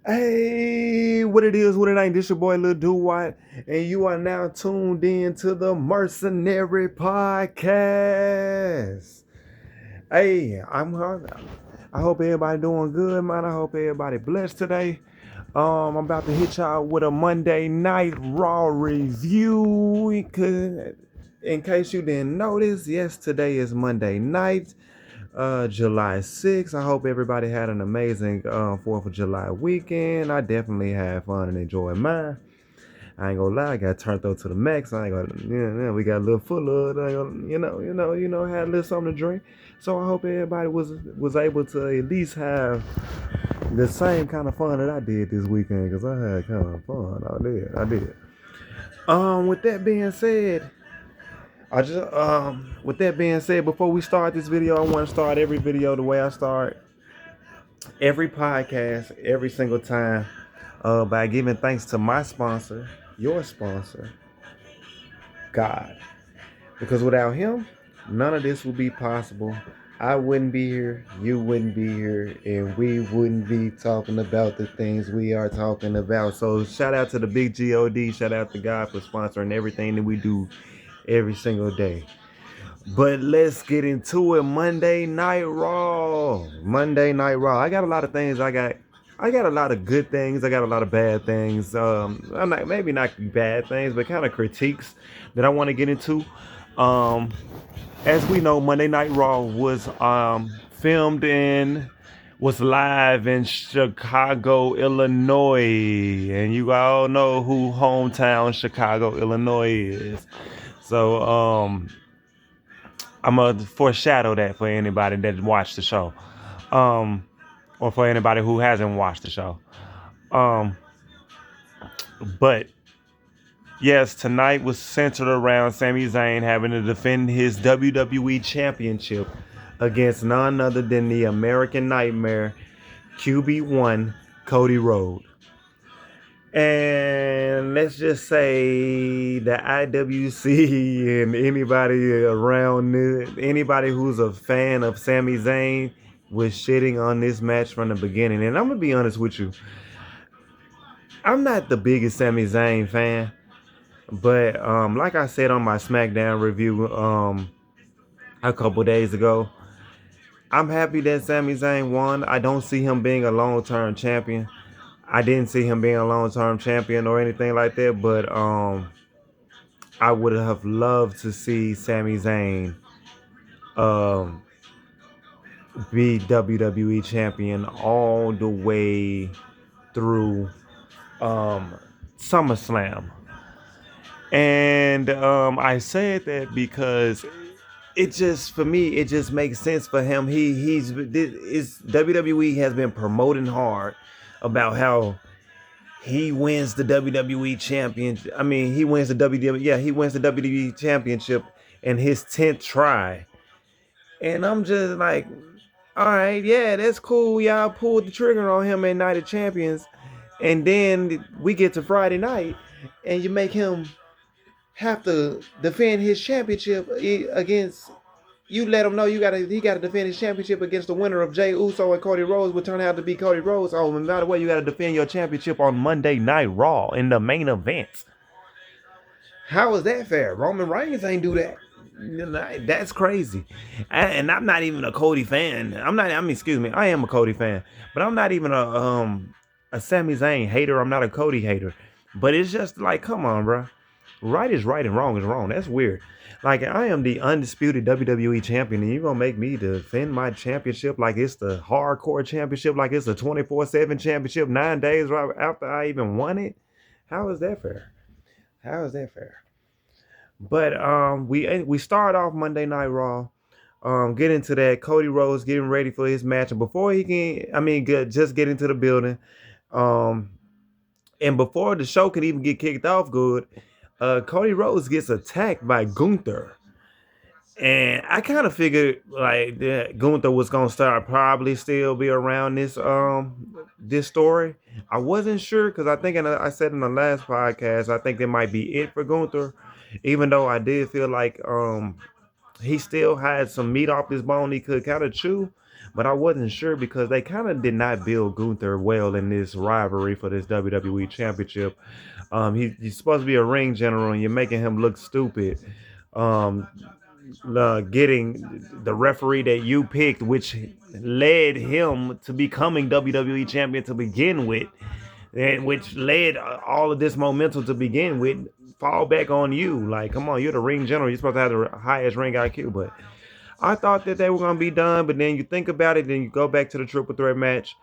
Hey, what it is, what it ain't. This your boy Lil Duwatt, and you are now tuned in to the Mercenary podcast. Hey, I hope everybody doing good, man. I hope everybody blessed today. I'm about to hit y'all with a Monday Night Raw review. In case you didn't notice, yes, today is Monday night. July 6th. I hope everybody had an amazing 4th of July weekend. I definitely had fun and enjoyed mine. I ain't gonna lie, I got turned up to the max. I ain't gonna, we got a little full of it. Had a little something to drink. So I hope everybody was able to at least have the same kind of fun that I did this weekend, because I had kind of fun. I did. With that being said, before we start this video, I want to start every video the way I start every podcast every single time, by giving thanks to my sponsor, your sponsor, God. Because without him, none of this would be possible. I wouldn't be here, you wouldn't be here, and we wouldn't be talking about the things we are talking about. So shout out to the big God, shout out to God for sponsoring everything that we do every single day. But let's get into it. Monday Night Raw. Monday Night Raw. I got a lot of things. I got a lot of good things. I got a lot of bad things. Maybe not bad things, but kind of critiques that I want to get into. As we know, Monday Night Raw was filmed was live in Chicago, Illinois, and you all know who hometown Chicago, Illinois is. So I'm gonna foreshadow that for anybody that watched the show, or for anybody who hasn't watched the show. But yes, tonight was centered around Sami Zayn having to defend his WWE Championship against none other than the American Nightmare, QB1, Cody Rhodes. And let's just say the IWC and anybody around anybody who's a fan of Sami Zayn was shitting on this match from the beginning. And I'm gonna be honest with you, I'm not the biggest Sami Zayn fan, but like I said on my SmackDown review a couple days ago, I'm happy that Sami Zayn won. I don't see him being a long-term champion. I didn't see him being a long-term champion or anything like that, but I would have loved to see Sami Zayn be WWE champion all the way through SummerSlam. And I said that because for me, it just makes sense for him. WWE has been promoting hard about how he wins the WWE championship. I mean, he wins the WWE championship in his 10th try. And I'm just like, all right, yeah, that's cool. Y'all pulled the trigger on him in Night of Champions. And then we get to Friday night and you make him have to defend his championship against, you let him know he gotta defend his championship against the winner of Jey Uso and Cody Rhodes, would turn out to be Cody Rhodes. Oh, and by the way, you gotta defend your championship on Monday Night Raw in the main event. How is that fair? Roman Reigns ain't do that. That's crazy. And I'm not even a Cody fan. I am a Cody fan, but I'm not even a Sami Zayn hater. I'm not a Cody hater. But it's just like, come on, bro. Right is right and wrong is wrong. That's weird. Like, I am the undisputed WWE champion, and you're gonna make me defend my championship like it's the hardcore championship, like it's the 24/7 championship 9 days right after I even won it? How is that fair? How is that fair? But we start off Monday Night Raw. Get into that. Cody Rhodes getting ready for his match, and before he just get into the building, and before the show could even get kicked off good, Cody Rhodes gets attacked by Gunther. And I kind of figured like that Gunther was gonna probably still be around this story. I wasn't sure because I said in the last podcast I think that might be it for Gunther, even though I did feel like he still had some meat off his bone he could kind of chew. but I wasn't sure because they kind of did not build Gunther well in this rivalry for this WWE Championship. He's supposed to be a ring general, and you're making him look stupid. Um, Getting the referee that you picked, which led him to becoming WWE champion to begin with, and which led all of this momentum to begin with, fall back on you. Like, come on, you're the ring general. You're supposed to have the highest ring IQ. But I thought that they were going to be done. But then you think about it, then you go back to the triple threat match.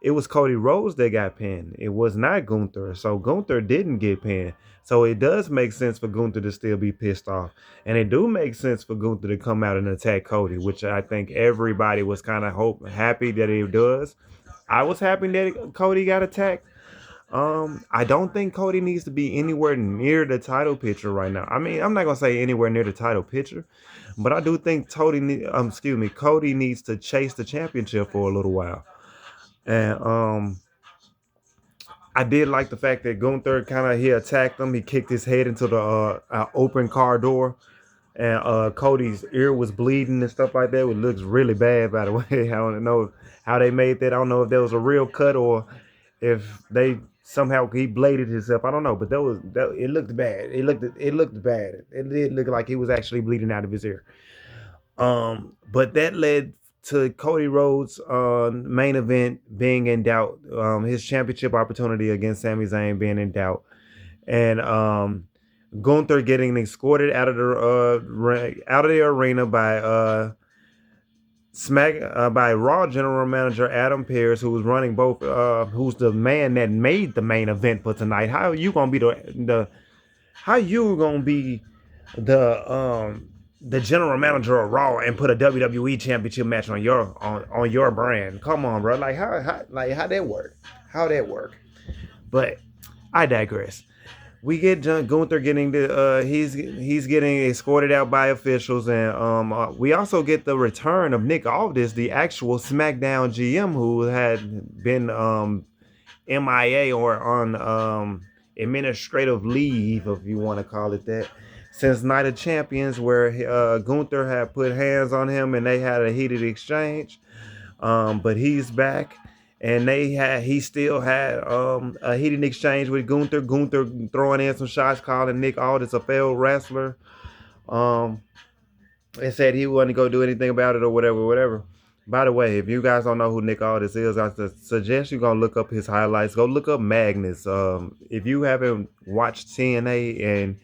It was Cody Rhodes that got pinned. It was not Gunther. So Gunther didn't get pinned. So it does make sense for Gunther to still be pissed off. And it do make sense for Gunther to come out and attack Cody, which I think everybody was kind of happy that it does. I was happy that Cody got attacked. I don't think Cody needs to be anywhere near the title picture right now. I mean, I'm not gonna say anywhere near the title picture, but I do think Cody needs to chase the championship for a little while. And I did like the fact that Gunther he attacked him. He kicked his head into the open car door, and Cody's ear was bleeding and stuff like that. It looks really bad, by the way. I don't know how they made that. I don't know if that was a real cut or if they somehow he bladed himself. I don't know, but it looked bad. It looked bad. It did look like he was actually bleeding out of his ear. But that led to Cody Rhodes' main event being in doubt. His championship opportunity against Sami Zayn being in doubt, and Gunther getting escorted out of the arena by by Raw General Manager Adam Pearce, who was running both, who's the man that made the main event for tonight. How are you gonna be the general manager of Raw and put a WWE Championship match on your brand? Come on, bro. Like how that work? How that work? But I digress. We get John Gunther getting he's getting escorted out by officials, and we also get the return of Nick Aldis, the actual SmackDown GM who had been MIA or on administrative leave, if you want to call it that, since Night of Champions, where Gunther had put hands on him and they had a heated exchange. But he's back, and he still had a heated exchange with Gunther. Gunther throwing in some shots, calling Nick Aldis a failed wrestler. Um, and said he wasn't go do anything about it or whatever. By the way, if you guys don't know who Nick Aldis is, I suggest you go look up his highlights. Go look up Magnus. If you haven't watched TNA and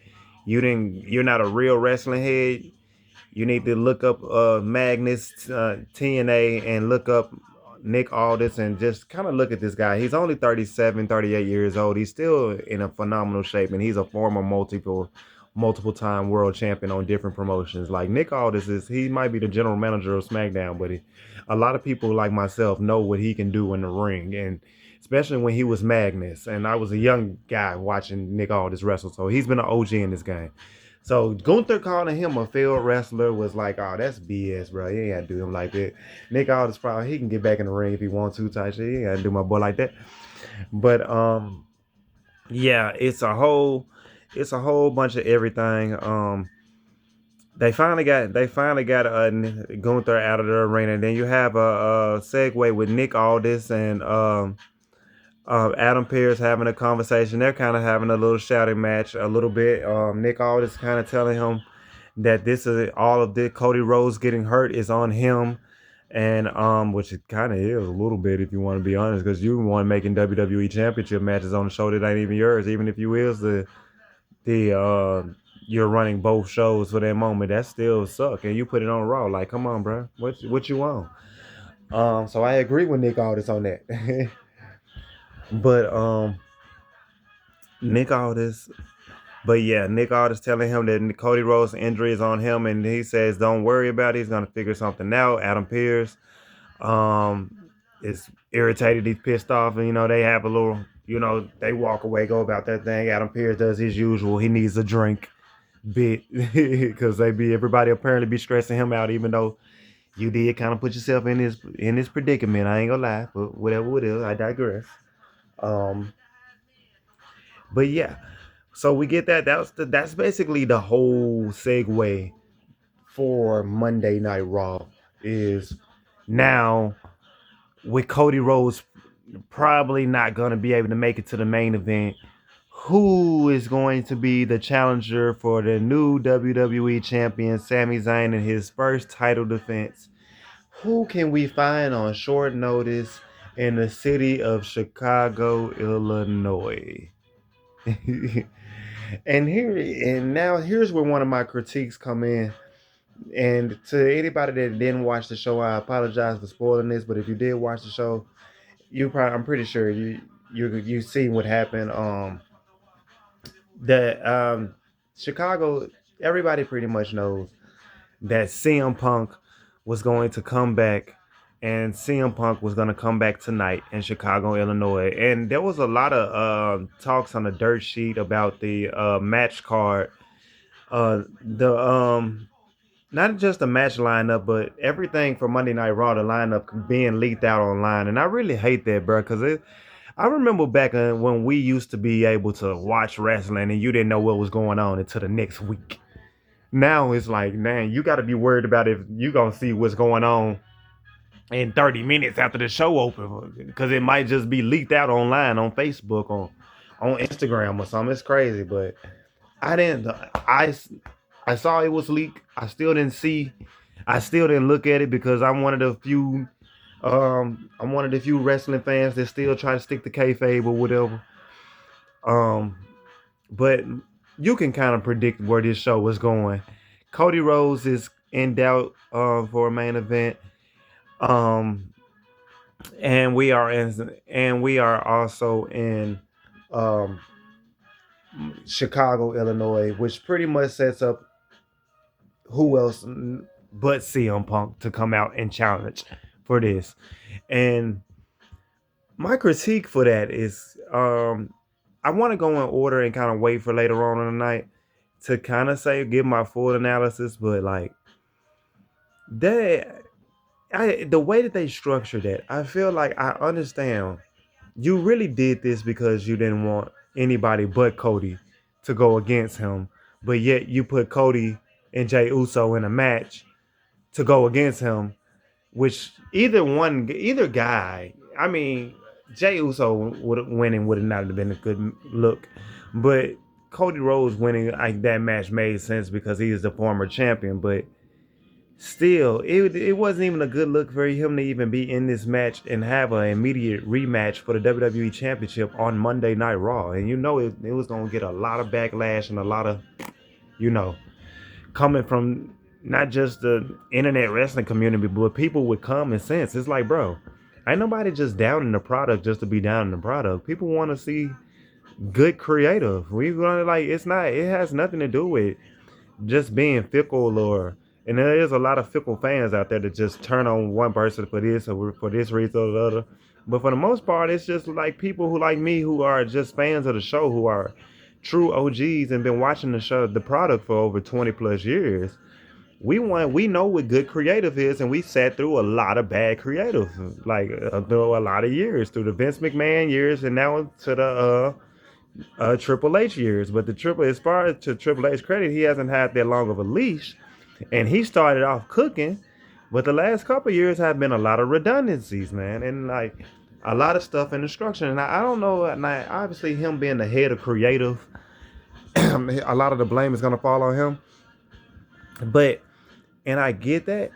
you're not a real wrestling head, you need to look up Magnus TNA and look up Nick Aldis and just kind of look at this guy. He's only 37, 38 years old. He's still in a phenomenal shape, and he's a former multiple time world champion on different promotions. Like Nick Aldis he might be the general manager of SmackDown, but a lot of people like myself know what he can do in the ring, and especially when he was Magnus. And I was a young guy watching Nick Aldis wrestle, so he's been an OG in this game. So Gunther calling him a failed wrestler was like, oh, that's BS, bro. You ain't got to do him like that. Nick Aldis probably he can get back in the ring if he wants to, type shit. He ain't got to do my boy like that. But yeah, it's a whole bunch of everything. They finally got Gunther out of the arena. Then you have a segue with Nick Aldis and Adam Pearce having a conversation. They're kind of having a little shouting match a little bit. Nick Aldis kind of telling him that this is all of this Cody Rhodes getting hurt is on him, and which it kind of is a little bit if you want to be honest, because you want making WWE Championship matches on the show that ain't even yours, even if you is you're running both shows for that moment. That still suck, and you put it on Raw. Like, come on, bro, what you want? So I agree with Nick Aldis on that. But Nick Aldis, Nick Aldis telling him that Cody Rhodes' injury is on him, and he says, "Don't worry about it. He's gonna figure something out." Adam Pearce, is irritated. He's pissed off, and they have a little, they walk away, go about that thing. Adam Pearce does his usual. He needs a drink, bit, because everybody apparently be stressing him out, even though you did kind of put yourself in this predicament. I ain't gonna lie, but whatever it is, I digress. Um, but yeah, so we get that. That's basically the whole segue for Monday Night Raw. Is Now, with Cody Rhodes probably not going to be able to make it to the main event, who is going to be the challenger for the new WWE champion, Sami Zayn, in his first title defense? Who can we find on short notice in the city of Chicago, Illinois? Here's where one of my critiques come in. And to anybody that didn't watch the show, I apologize for spoiling this. But if you did watch the show, I'm pretty sure you seen what happened. That Chicago, everybody pretty much knows that CM Punk was going to come back, and CM Punk was going to come back tonight in Chicago, Illinois. And there was a lot of talks on the dirt sheet about the match card. The Not just the match lineup, but everything for Monday Night Raw, the lineup being leaked out online. And I really hate that, bro, because I remember back when we used to be able to watch wrestling and you didn't know what was going on until the next week. Now it's like, man, you got to be worried about if you going to see what's going on in 30 minutes after the show open, because it might just be leaked out online on Facebook, on Instagram or something. It's crazy, but I didn't. I saw it was leaked. I still didn't see. I still didn't look at it because I'm one of the few. I'm one of the few wrestling fans that still try to stick to kayfabe or whatever. Um, but you can kind of predict where this show was going. Cody Rhodes is in doubt for a main event. Um, and we are also in um, Chicago, Illinois, which pretty much sets up who else but CM Punk to come out and challenge for this. And my critique for that is I want to go in order and kind of wait for later on in the night to kind of give my full analysis, but like that the way that they structured it, I feel like I understand. You really did this because you didn't want anybody but Cody to go against him, but yet you put Cody and Jay Uso in a match to go against him, which either guy, I mean, Jay Uso winning would have not have been a good look, but Cody Rhodes winning like that match made sense because he is the former champion, but still, it wasn't even a good look for him to even be in this match and have an immediate rematch for the WWE Championship on Monday Night Raw. And it was going to get a lot of backlash and a lot of, you know, coming from not just the internet wrestling community, but people with common sense. It's like, bro, ain't nobody just down in the product just to be down in the product. People want to see good creative. We gonna like it has nothing to do with just being fickle, and there is a lot of fickle fans out there that just turn on one person for this or for this reason or the other. But for the most part, it's just like people who like me who are just fans of the show, who are true OGs and been watching the product for over 20 plus years. We know what good creative is, and we sat through a lot of bad creative, like through a lot of years, through the Vince McMahon years, and now to the Triple H years. But as far as to Triple H credit, he hasn't had that long of a leash, and he started off cooking. But the last couple of years have been a lot of redundancies, man, and like a lot of stuff in the structure. And I don't know, and obviously him being the head of creative, a lot of the blame is gonna fall on him. But and I get that,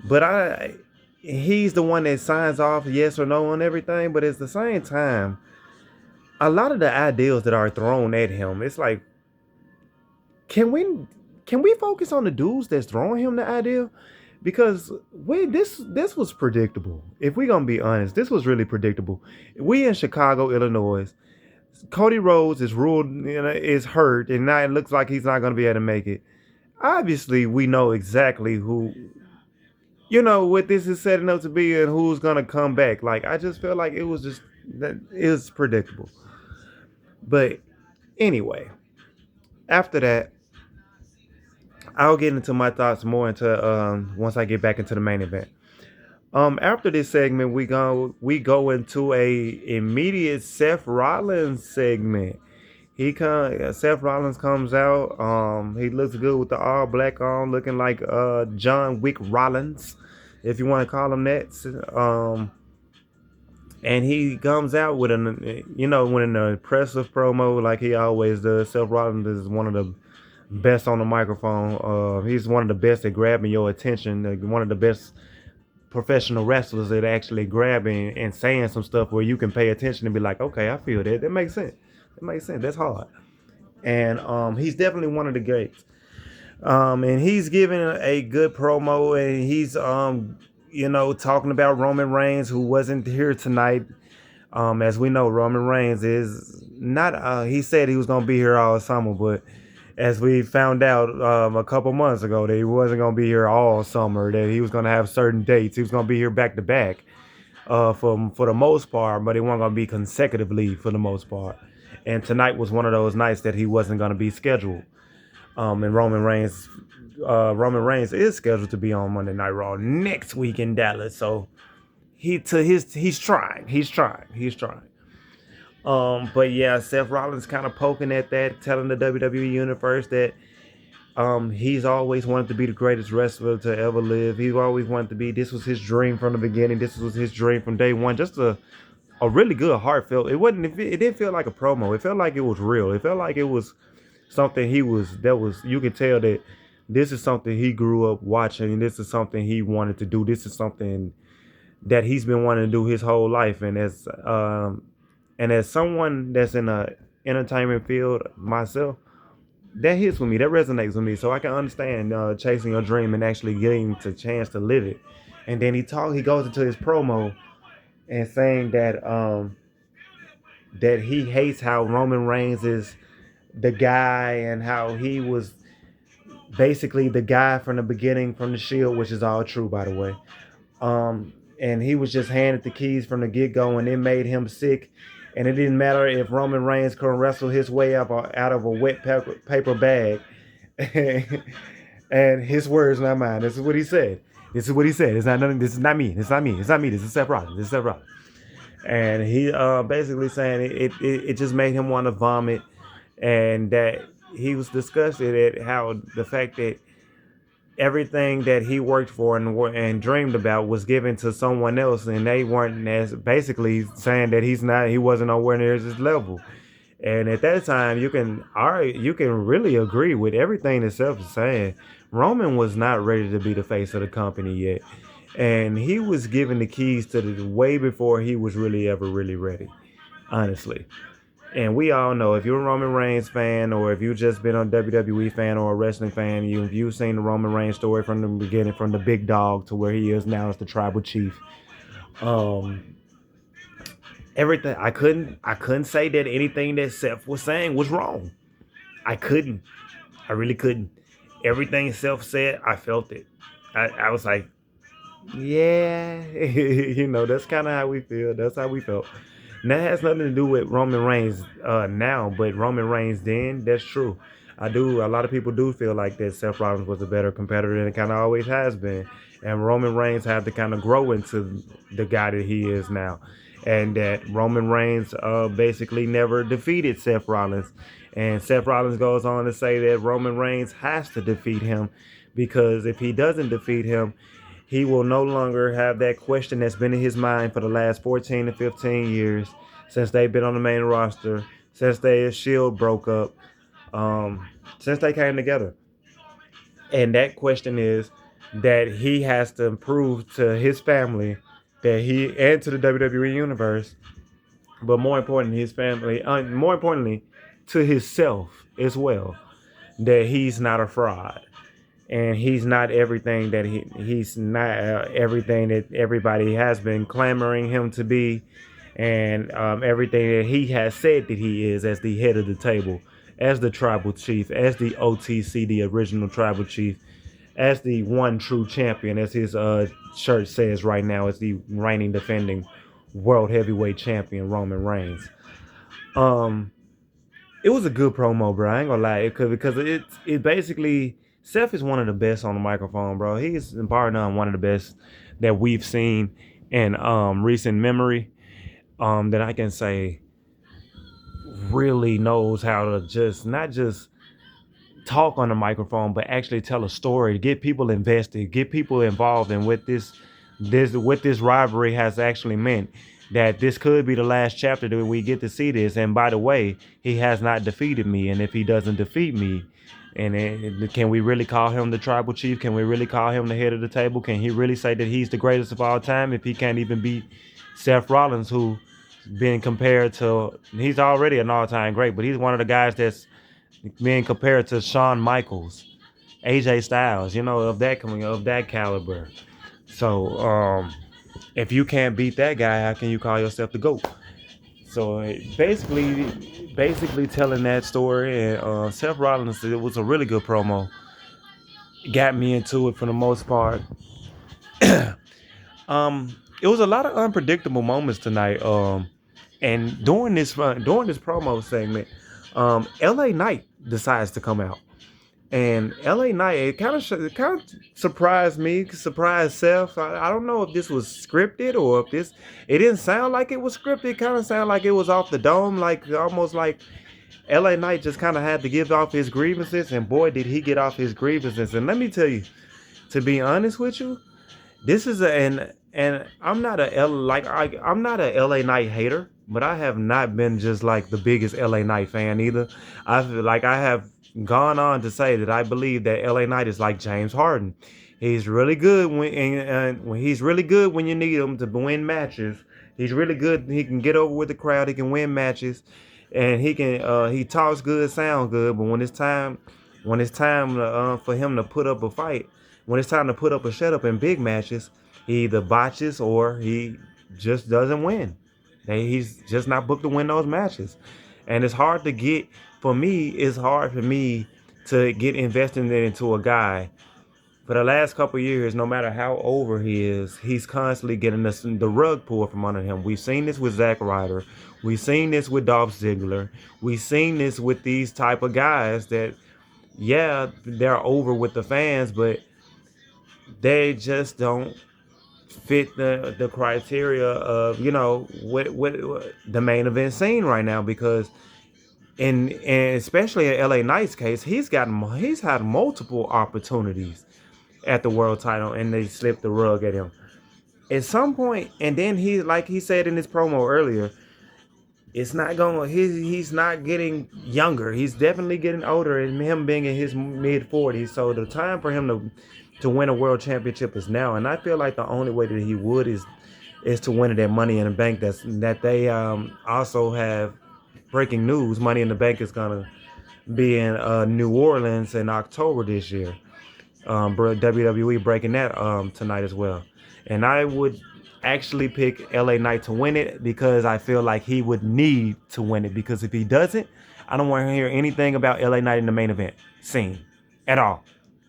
but he's the one that signs off yes or no on everything. But at the same time, a lot of the ideals that are thrown at him, it's like, can we focus on the dudes that's throwing him the idea? Because this was predictable. If we're gonna be honest, this was really predictable. We in Chicago, Illinois. Cody Rhodes is ruled, is hurt, and now it looks like he's not gonna be able to make it. Obviously, we know exactly who, what this is setting up to be and who's gonna come back. Like, I just feel like it was predictable. But anyway, after that, I'll get into my thoughts more into once I get back into the main event. After this segment, we go into a immediate Seth Rollins segment. Seth Rollins comes out. He looks good with the all black on, looking like John Wick Rollins. if you want to call him that. And he comes out with with an impressive promo like he always does. Seth Rollins is one of the best on the microphone. He's one of the best at grabbing your attention. One of the best professional wrestlers at actually grabbing and saying some stuff where you can pay attention and be like, okay, I feel that. That makes sense. That makes sense. That's hard. And he's definitely one of the greats. And he's giving a good promo, and he's talking about Roman Reigns, who wasn't here tonight. As we know, Roman Reigns is not. He said he was gonna be here all summer, but as we found out a couple months ago, that he wasn't gonna be here all summer. That he was gonna have certain dates. He was gonna be here back to back, for the most part, but it wasn't gonna be consecutively for the most part. And tonight was one of those nights that he wasn't gonna be scheduled. And Roman Reigns is scheduled to be on Monday Night Raw next week in Dallas. So he's trying. But yeah, Seth Rollins kind of poking at that, telling the WWE universe that he's always wanted to be the greatest wrestler to ever live. He always wanted to be. This was his dream from the beginning. This was his dream from day one. Just a really good heartfelt. It wasn't. It didn't feel like a promo. It felt like it was real. It felt like it was something you could tell that this is something he grew up watching. This is something he wanted to do. This is something that he's been wanting to do his whole life. And as someone that's in a entertainment field myself, that hits with me. That resonates with me. So I can understand chasing your dream and actually getting the chance to live it. And then he goes into his promo and saying that he hates how Roman Reigns is the guy, and how he was basically the guy from the beginning from the Shield, which is all true, by the way. And he was just handed the keys from the get-go, and it made him sick. And it didn't matter if Roman Reigns couldn't wrestle his way out of a wet paper bag. And his words, not mine. This is what he said. It's not nothing. This is not me. It's not me. This is Seth Rollins. And he basically saying it just made him want to vomit, and that he was disgusted at how the fact that everything that he worked for and dreamed about was given to someone else, and they weren't, as basically saying that he wasn't nowhere near his level. And at that time, you can really agree with everything that Seth is saying. Roman was not ready to be the face of the company yet, and he was given the keys to the way before he was really ready, honestly. And we all know, if you're a Roman Reigns fan, or if you've just been a WWE fan or a wrestling fan, if you've seen the Roman Reigns story from the beginning, from the big dog to where he is now as the tribal chief, um, everything I couldn't say that anything that Seth was saying was wrong. I really couldn't. Everything Seth said, I felt it. I was like, yeah, that's kind of how we feel. That's how we felt. And that has nothing to do with Roman Reigns now, but Roman Reigns then, that's true. A lot of people do feel like that Seth Rollins was a better competitor than it kind of always has been. And Roman Reigns had to kind of grow into the guy that he is now. And that Roman Reigns basically never defeated Seth Rollins. And Seth Rollins goes on to say that Roman Reigns has to defeat him, because if he doesn't defeat him, he will no longer have that question that's been in his mind for the last 14 to 15 years since they've been on the main roster, since their Shield broke up, since they came together. And that question is that he has to prove to his family, that he, and to the WWE universe, but more importantly, his family, more importantly, to himself as well, that he's not a fraud, and he's not everything that he's not everything that everybody has been clamoring him to be, and everything that he has said that he is, as the head of the table, as the tribal chief, as the OTC, the original tribal chief, as the one true champion, as his shirt says right now, as the reigning defending world heavyweight champion, Roman Reigns. Um, it was a good promo, bro. I ain't gonna lie, because it basically, Seth is one of the best on the microphone, bro. He's bar none one of the best that we've seen in recent memory. That I can say really knows how to just not just talk on the microphone, but actually tell a story, get people invested, get people involved in what this this rivalry has actually meant that this could be the last chapter that we get to see this. And by the way, he has not defeated me, and if he doesn't defeat me, can we really call him the tribal chief? Can we really call him the head of the table? Can he really say that he's the greatest of all time if he can't even beat Seth Rollins, who being compared to, he's already an all-time great, but he's one of the guys that's being compared to Shawn Michaels, AJ Styles, of that caliber. So if you can't beat that guy, how can you call yourself the GOAT? So basically telling that story, and Seth Rollins, it was a really good promo. Got me into it for the most part. It was a lot of unpredictable moments tonight. And during this promo segment, LA Knight decides to come out. And LA Knight, it kind of surprised me, surprised Seth. I don't know if this was scripted or if it didn't sound like it was scripted. It kind of sounded like it was off the dome, like almost like LA Knight just kind of had to give off his grievances. And boy, did he get off his grievances. And let me tell you, to be honest with you, this is and I'm not I'm not a LA Knight hater, but I have not been just like the biggest LA Knight fan either. I have gone on to say that I believe that LA Knight is like James Harden. He's really good when he's really good when you need him to win matches. He's really good. He can get over with the crowd. He can win matches, and he talks good, sound good. But when it's time for him to put up a fight, when it's time to put up a shut up in big matches, he either botches or he just doesn't win. He's just not booked to win those matches. And it's hard for me to get invested into a guy. For the last couple of years, no matter how over he is, he's constantly getting the rug pulled from under him. We've seen this with Zack Ryder. We've seen this with Dolph Ziggler. We've seen this with these type of guys that, yeah, they're over with the fans, but they just don't fit the criteria of what the main event scene right now. Because and especially in LA Knight's case, he's had multiple opportunities at the world title, and they slipped the rug at him at some point. And then like he said in his promo earlier, it's not going. He's not getting younger. He's definitely getting older, and him being in his mid-40s. So the time for him to win a world championship is now. And I feel like the only way that he would is to win it at Money in the Bank. That they also have breaking news. Money in the Bank is gonna be in New Orleans in October this year. WWE breaking that tonight as well. And I would actually pick LA Knight to win it because I feel like he would need to win it, because if he doesn't, I don't want to hear anything about LA Knight in the main event scene at all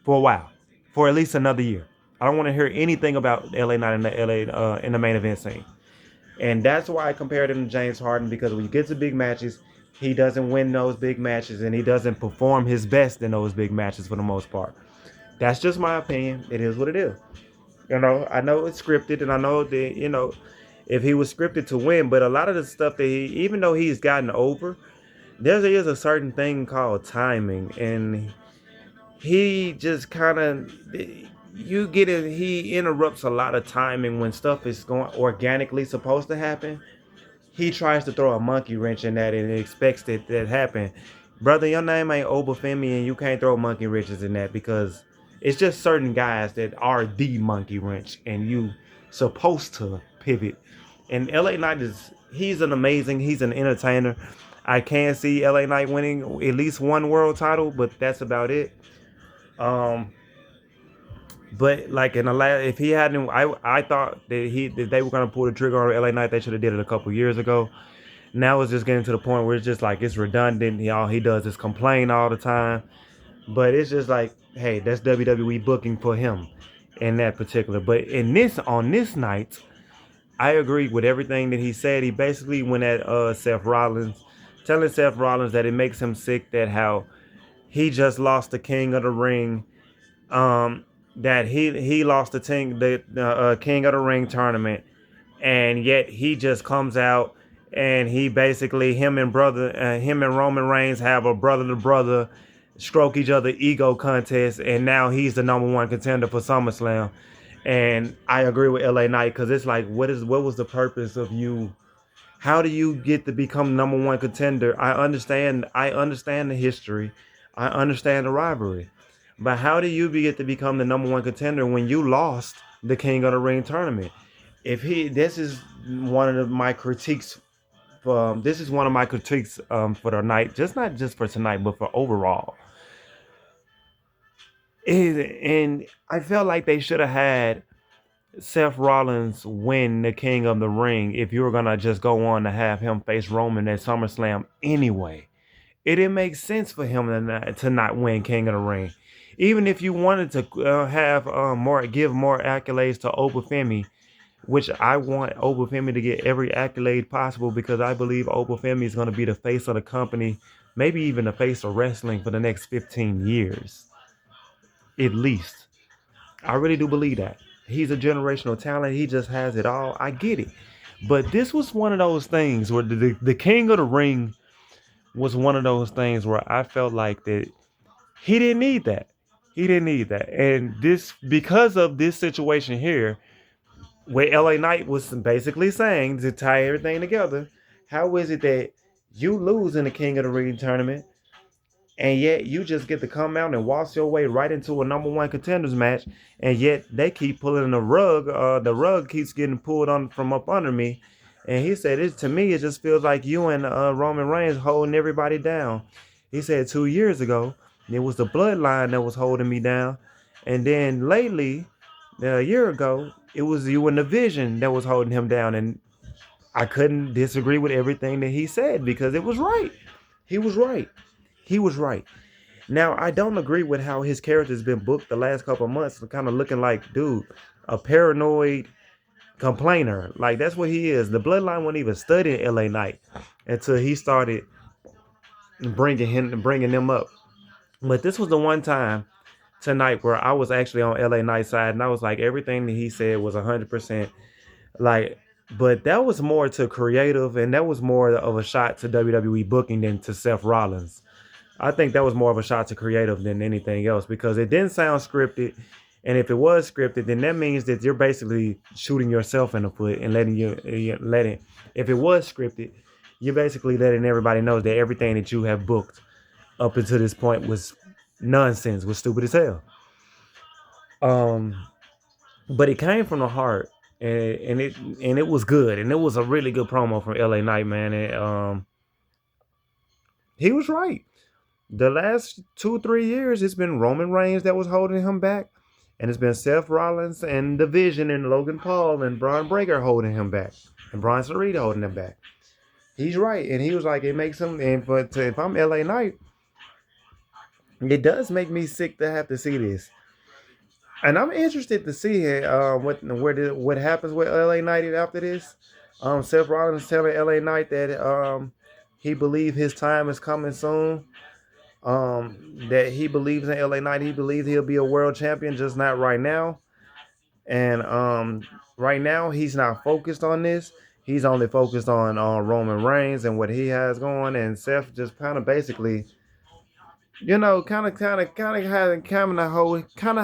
for a while, for at least another year. I don't want to hear anything about LA Knight in the main event scene. And that's why I compared him to James Harden, because when he gets to big matches, he doesn't win those big matches, and he doesn't perform his best in those big matches for the most part. That's just my opinion. It is what it is. I know it's scripted, and I know that, if he was scripted to win, but a lot of the stuff that even though he's gotten over, there is a certain thing called timing, and he just kind of, he interrupts a lot of timing when stuff is going organically supposed to happen. He tries to throw a monkey wrench in that and expects that happen. Brother, your name ain't Obafemi, and you can't throw monkey wrenches in that, because it's just certain guys that are the monkey wrench, and you supposed to pivot. And LA Knight he's an entertainer. I can see LA Knight winning at least one world title, but that's about it. But like in the last, if he hadn't, I thought that they were gonna pull the trigger on LA Knight. They should have did it a couple years ago. Now it's just getting to the point where it's just like it's redundant. All he does is complain all the time. But it's just like, hey, that's WWE booking for him in that particular. But on this night, I agree with everything that he said. He basically went at Seth Rollins, telling Seth Rollins that it makes him sick that how he just lost the King of the Ring. That he lost the King of the Ring tournament, and yet he just comes out and he basically him and Roman Reigns have a brother to brother stroke each other ego contest, and now he's the number one contender for SummerSlam. And I agree with LA Knight because it's like, what was the purpose of you? How do you get to become number one contender? I understand the history. I understand the rivalry. But how do you get to become the number one contender when you lost the King of the Ring tournament? If he this is one of my critiques this is one of my critiques for the night, just not just for tonight, but for overall. And I felt like they should have had Seth Rollins win the King of the Ring if you were gonna just go on to have him face Roman at SummerSlam anyway. It didn't make sense for him to not win King of the Ring. Even if you wanted to have give more accolades to Obafemi, which I want Obafemi to get every accolade possible because I believe Obafemi is going to be the face of the company, maybe even the face of wrestling for the next 15 years, at least. I really do believe that. He's a generational talent. He just has it all. I get it. But this was one of those things where the King of the Ring was one of those things where I felt like that he didn't need that. He didn't need that. And this, because of this situation here, where LA Knight was basically saying to tie everything together, how is it that you lose in the King of the Ring tournament and yet you just get to come out and waltz your way right into a number one contenders match, and yet they keep pulling the rug keeps getting pulled on from up under me. And he said, to me, it just feels like you and Roman Reigns holding everybody down. He said 2 years ago, it was the bloodline that was holding me down. And then lately, a year ago, it was you and the vision that was holding him down. And I couldn't disagree with everything that he said because it was right. He was right. He was right. Now, I don't agree with how his character's been booked the last couple of months, kind of looking like, dude, a paranoid complainer. Like, that's what he is. The Bloodline wasn't even studying LA Knight until he started bringing them up. But this was the one time tonight where I was actually on LA Knight's side, and I was like, everything that he said was 100% like. But that was more to creative, and that was more of a shot to WWE booking than to Seth Rollins. I think that was more of a shot to creative than anything else because it didn't sound scripted. And if it was scripted, then that means that you're basically shooting yourself in the foot and letting. If it was scripted, you're basically letting everybody know that everything that you have booked up until this point was nonsense, was stupid as hell. Um, but it came from the heart, and it was good, and it was a really good promo from LA Knight, man. And he was right. The last 2 3 years, it's been Roman Reigns that was holding him back, and it's been Seth Rollins and the Vision and Logan Paul and Braun Breaker holding him back, and Braun Sarita holding him back. He's right, and he was like, it makes him. And but if I'm LA Knight, it does make me sick to have to see this, and I'm interested to see what happens with LA Knight after this. Seth Rollins telling LA Knight that he believes his time is coming soon. That he believes in LA Knight. He believes he'll be a world champion, just not right now. And right now he's not focused on this. He's only focused on Roman Reigns and what he has going. And Seth just kind of basically, kind of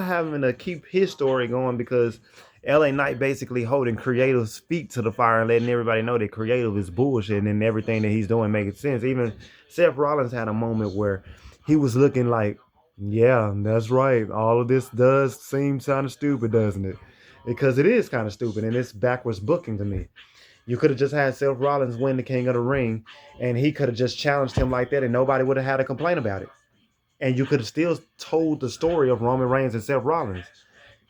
having to keep his story going because LA Knight basically holding Creative's feet to the fire and letting everybody know that Creative is bullshit and everything that he's doing making sense. Even Seth Rollins had a moment where he was looking like, yeah, that's right. All of this does seem kind of stupid, doesn't it? Because it is kind of stupid and it's backwards booking to me. You could have just had Seth Rollins win the King of the Ring and he could have just challenged him like that and nobody would have had a complaint about it. And you could have still told the story of Roman Reigns and Seth Rollins.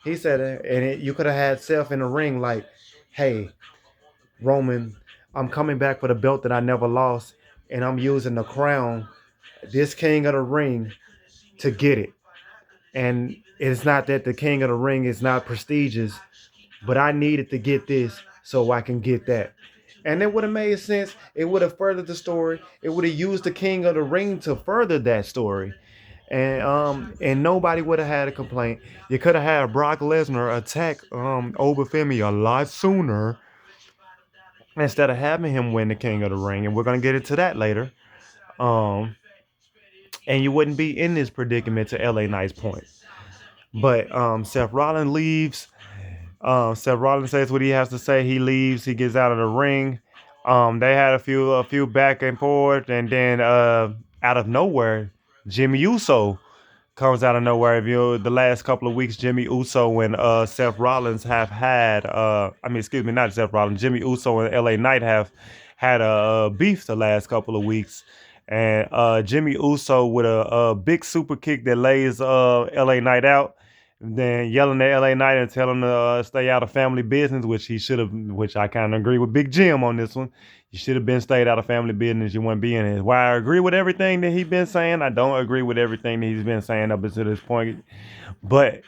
He said, you could have had Seth in the ring like, hey, Roman, I'm coming back for the belt that I never lost, and I'm using the crown, this King of the Ring, to get it. And it's not that the King of the Ring is not prestigious, but I needed to get this so I can get that. And it would have made sense. It would have furthered the story. It would have used the King of the Ring to further that story. And nobody would have had a complaint. You could have had Brock Lesnar attack Obafemi a lot sooner instead of having him win the King of the Ring. And we're gonna get into that later. Um, and you wouldn't be in this predicament to LA Knight's point. But Seth Rollins leaves. Seth Rollins says what he has to say. He leaves. He gets out of the ring. They had a few back and forth, and then out of nowhere, Jimmy Uso comes out of nowhere. If you the last couple of weeks, Jimmy Uso and Seth Rollins have had, I mean, excuse me, not Seth Rollins, Jimmy Uso and LA Knight have had a beef the last couple of weeks. And Jimmy Uso with a big super kick that lays LA Knight out, then yelling at LA Knight and telling him to stay out of family business, which he should have, which I kind of agree with Big Jim on this one. You should have been stayed out of family business. You wouldn't be in it. While I agree with everything that he's been saying, I don't agree with everything that he's been saying up until this point. But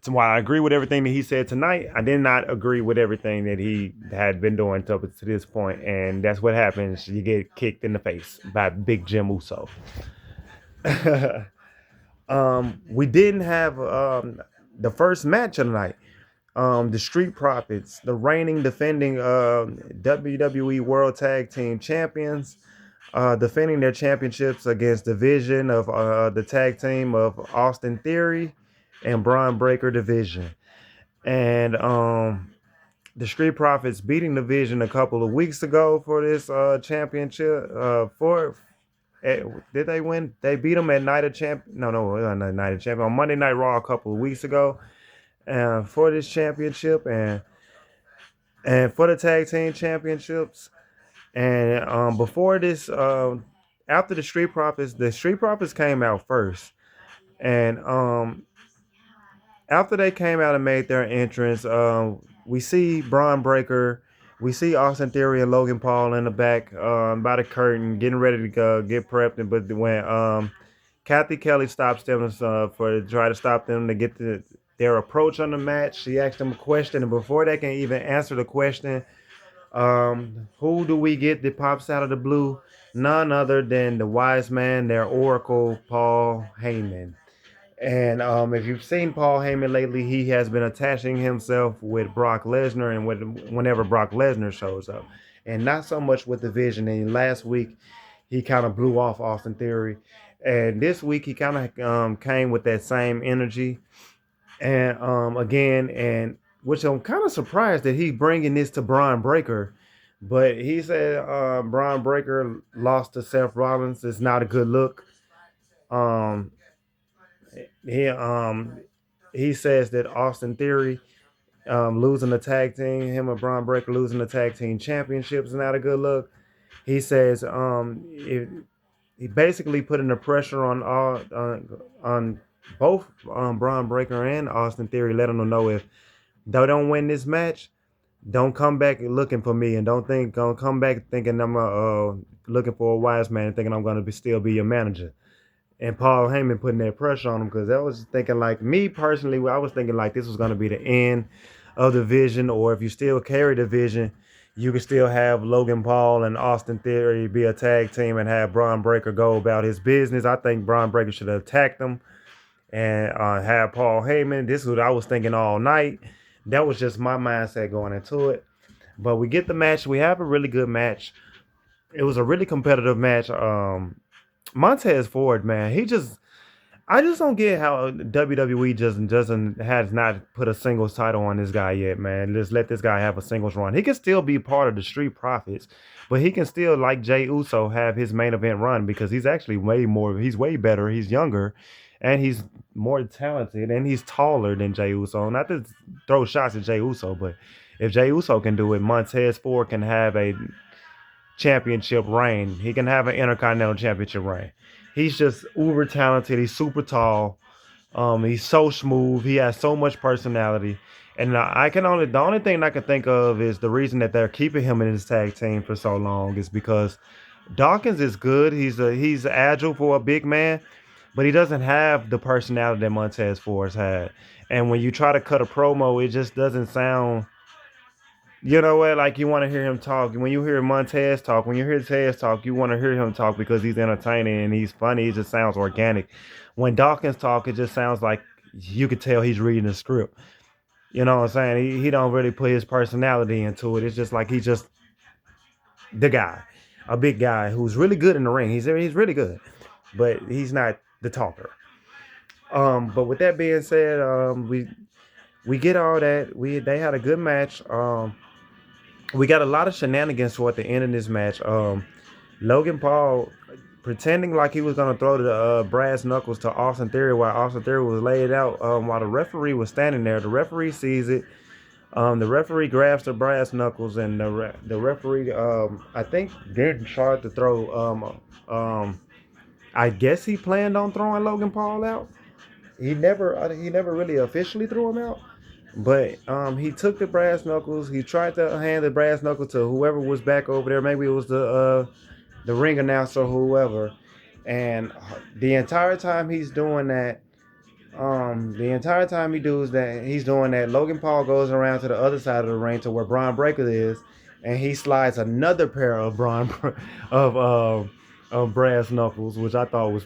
while I agree with everything that he said tonight, I did not agree with everything that he had been doing up to this point. And that's what happens. You get kicked in the face by Big Jim Uso. We didn't have the first match of the night. The Street Profits, the reigning defending WWE World Tag Team Champions, defending their championships against Division of the tag team of Austin Theory and Braun Breaker Division. And the Street Profits beating Division a couple of weeks ago for this championship. Did they win? They beat them at Night of Champ. No, not Night of Champion on Monday Night Raw a couple of weeks ago for this championship and for the tag team championships. And before this, after the Street Profits came out first, and after they came out and made their entrance, we see Braun Breaker, we see Austin Theory and Logan Paul in the back by the curtain, getting ready to go, get prepped. But when Kathy Kelly stops them for to try to stop them to get their approach on the match, she asked them a question, and before they can even answer the question, who do we get that pops out of the blue? None other than the wise man, their oracle, Paul Heyman. And if you've seen Paul Heyman lately, he has been attaching himself with Brock Lesnar and whenever Brock Lesnar shows up, and not so much with the Vision. And last week, he kind of blew off Austin Theory, and this week he kind of came with that same energy. And again, and which I'm kind of surprised that he's bringing this to Braun Breaker. But he said Braun Breaker lost to Seth Rollins. It's not a good look. Um, he um he says that Austin Theory losing the tag team, him and Braun Breaker losing the tag team championships is not a good look. He says he basically putting the pressure on all on both Braun Breaker and Austin Theory, letting them know if they don't win this match, don't come back looking for me, and don't come back thinking I'm looking for a wise man and thinking I'm gonna still be your manager. And Paul Heyman putting that pressure on him because I was thinking like me personally, I was thinking like this was gonna be the end of the Vision, or if you still carry the Vision, you can still have Logan Paul and Austin Theory be a tag team and have Braun Breaker go about his business. I think Braun Breaker should have attacked him and have Paul Heyman. This is what I was thinking all night. That was just my mindset going into it. But we get the match. We have a really good match. It was a really competitive match. Montez Ford, man, I just don't get how WWE just doesn't has not put a singles title on this guy yet, man. Just let this guy have a singles run. He can still be part of the Street Profits, but he can still, like Jey Uso, have his main event run because he's actually he's way better, he's younger, and he's more talented, and he's taller than Jey Uso. Not to throw shots at Jey Uso, but if Jey Uso can do it, Montez Ford can have a championship reign. He can have an Intercontinental Championship reign. He's just uber talented. He's super tall. He's so smooth. He has so much personality. And the only thing I can think of is the reason that they're keeping him in his tag team for so long is because Dawkins is good. He's agile for a big man, but he doesn't have the personality that Montez Ford had. And when you try to cut a promo, it just doesn't sound, you know what? Like you want to hear him talk. When you hear Montez talk, when you hear Tez talk, you want to hear him talk because he's entertaining and he's funny. It just sounds organic. When Dawkins talk, it just sounds like you could tell he's reading the script. You know what I'm saying? He don't really put his personality into it. It's just like he's just the guy, a big guy who's really good in the ring. He's really good, but he's not the talker. But with that being said, we get all that. They had a good match. We got a lot of shenanigans toward the end of this match. Logan Paul pretending like he was gonna throw the brass knuckles to Austin Theory while Austin Theory was laid out. While the referee was standing there, the referee sees it. The referee grabs the brass knuckles, and the referee, I think, didn't try to throw. I guess he planned on throwing Logan Paul out. He never really officially threw him out, but he took the brass knuckles. He tried to hand the brass knuckle to whoever was back over there. Maybe it was the ring announcer or whoever. And the entire time he's doing that, he's doing that, Logan Paul goes around to the other side of the ring to where Braun Breaker is, and he slides another pair of of brass knuckles, which I thought was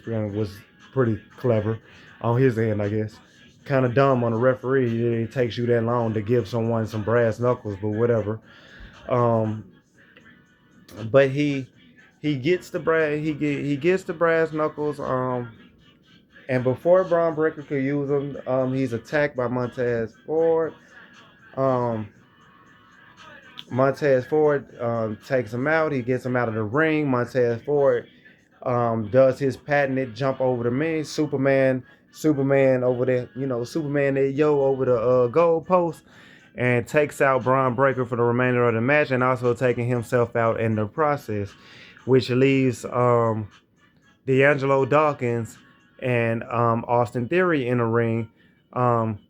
pretty clever on his end, I guess. Kind of dumb on the referee. It takes you that long to give someone some brass knuckles, but whatever. Um, but he gets the brass knuckles. And before Braun Breaker could use them, he's attacked by Montez Ford. Um, Montez Ford takes him out. He gets him out of the ring. Montez Ford does his patented jump over the man, Superman over there, Superman that over the goal post, and takes out Braun Breaker for the remainder of the match, and also taking himself out in the process, which leaves D'Angelo Dawkins and Austin Theory in the ring. Um,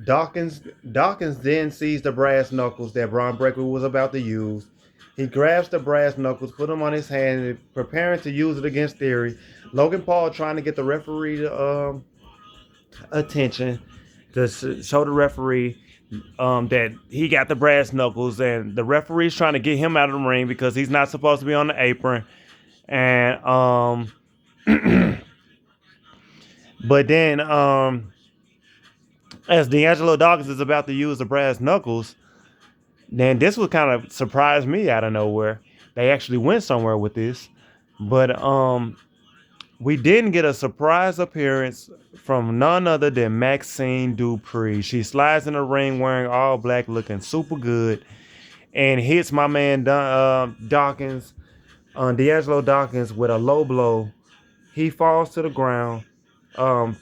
Dawkins then sees the brass knuckles that Braun Breaker was about to use. He grabs the brass knuckles, put them on his hand, preparing to use it against Theory. Logan Paul trying to get the referee attention to show the referee that he got the brass knuckles, and the referee's trying to get him out of the ring because he's not supposed to be on the apron. And but then as D'Angelo Dawkins is about to use the brass knuckles, then this would kind of surprise me out of nowhere. They actually went somewhere with this. But we didn't get a surprise appearance from none other than Maxine Dupree. She slides in the ring wearing all black, looking super good, and hits my man Dawkins, D'Angelo Dawkins, with a low blow. He falls to the ground. Austin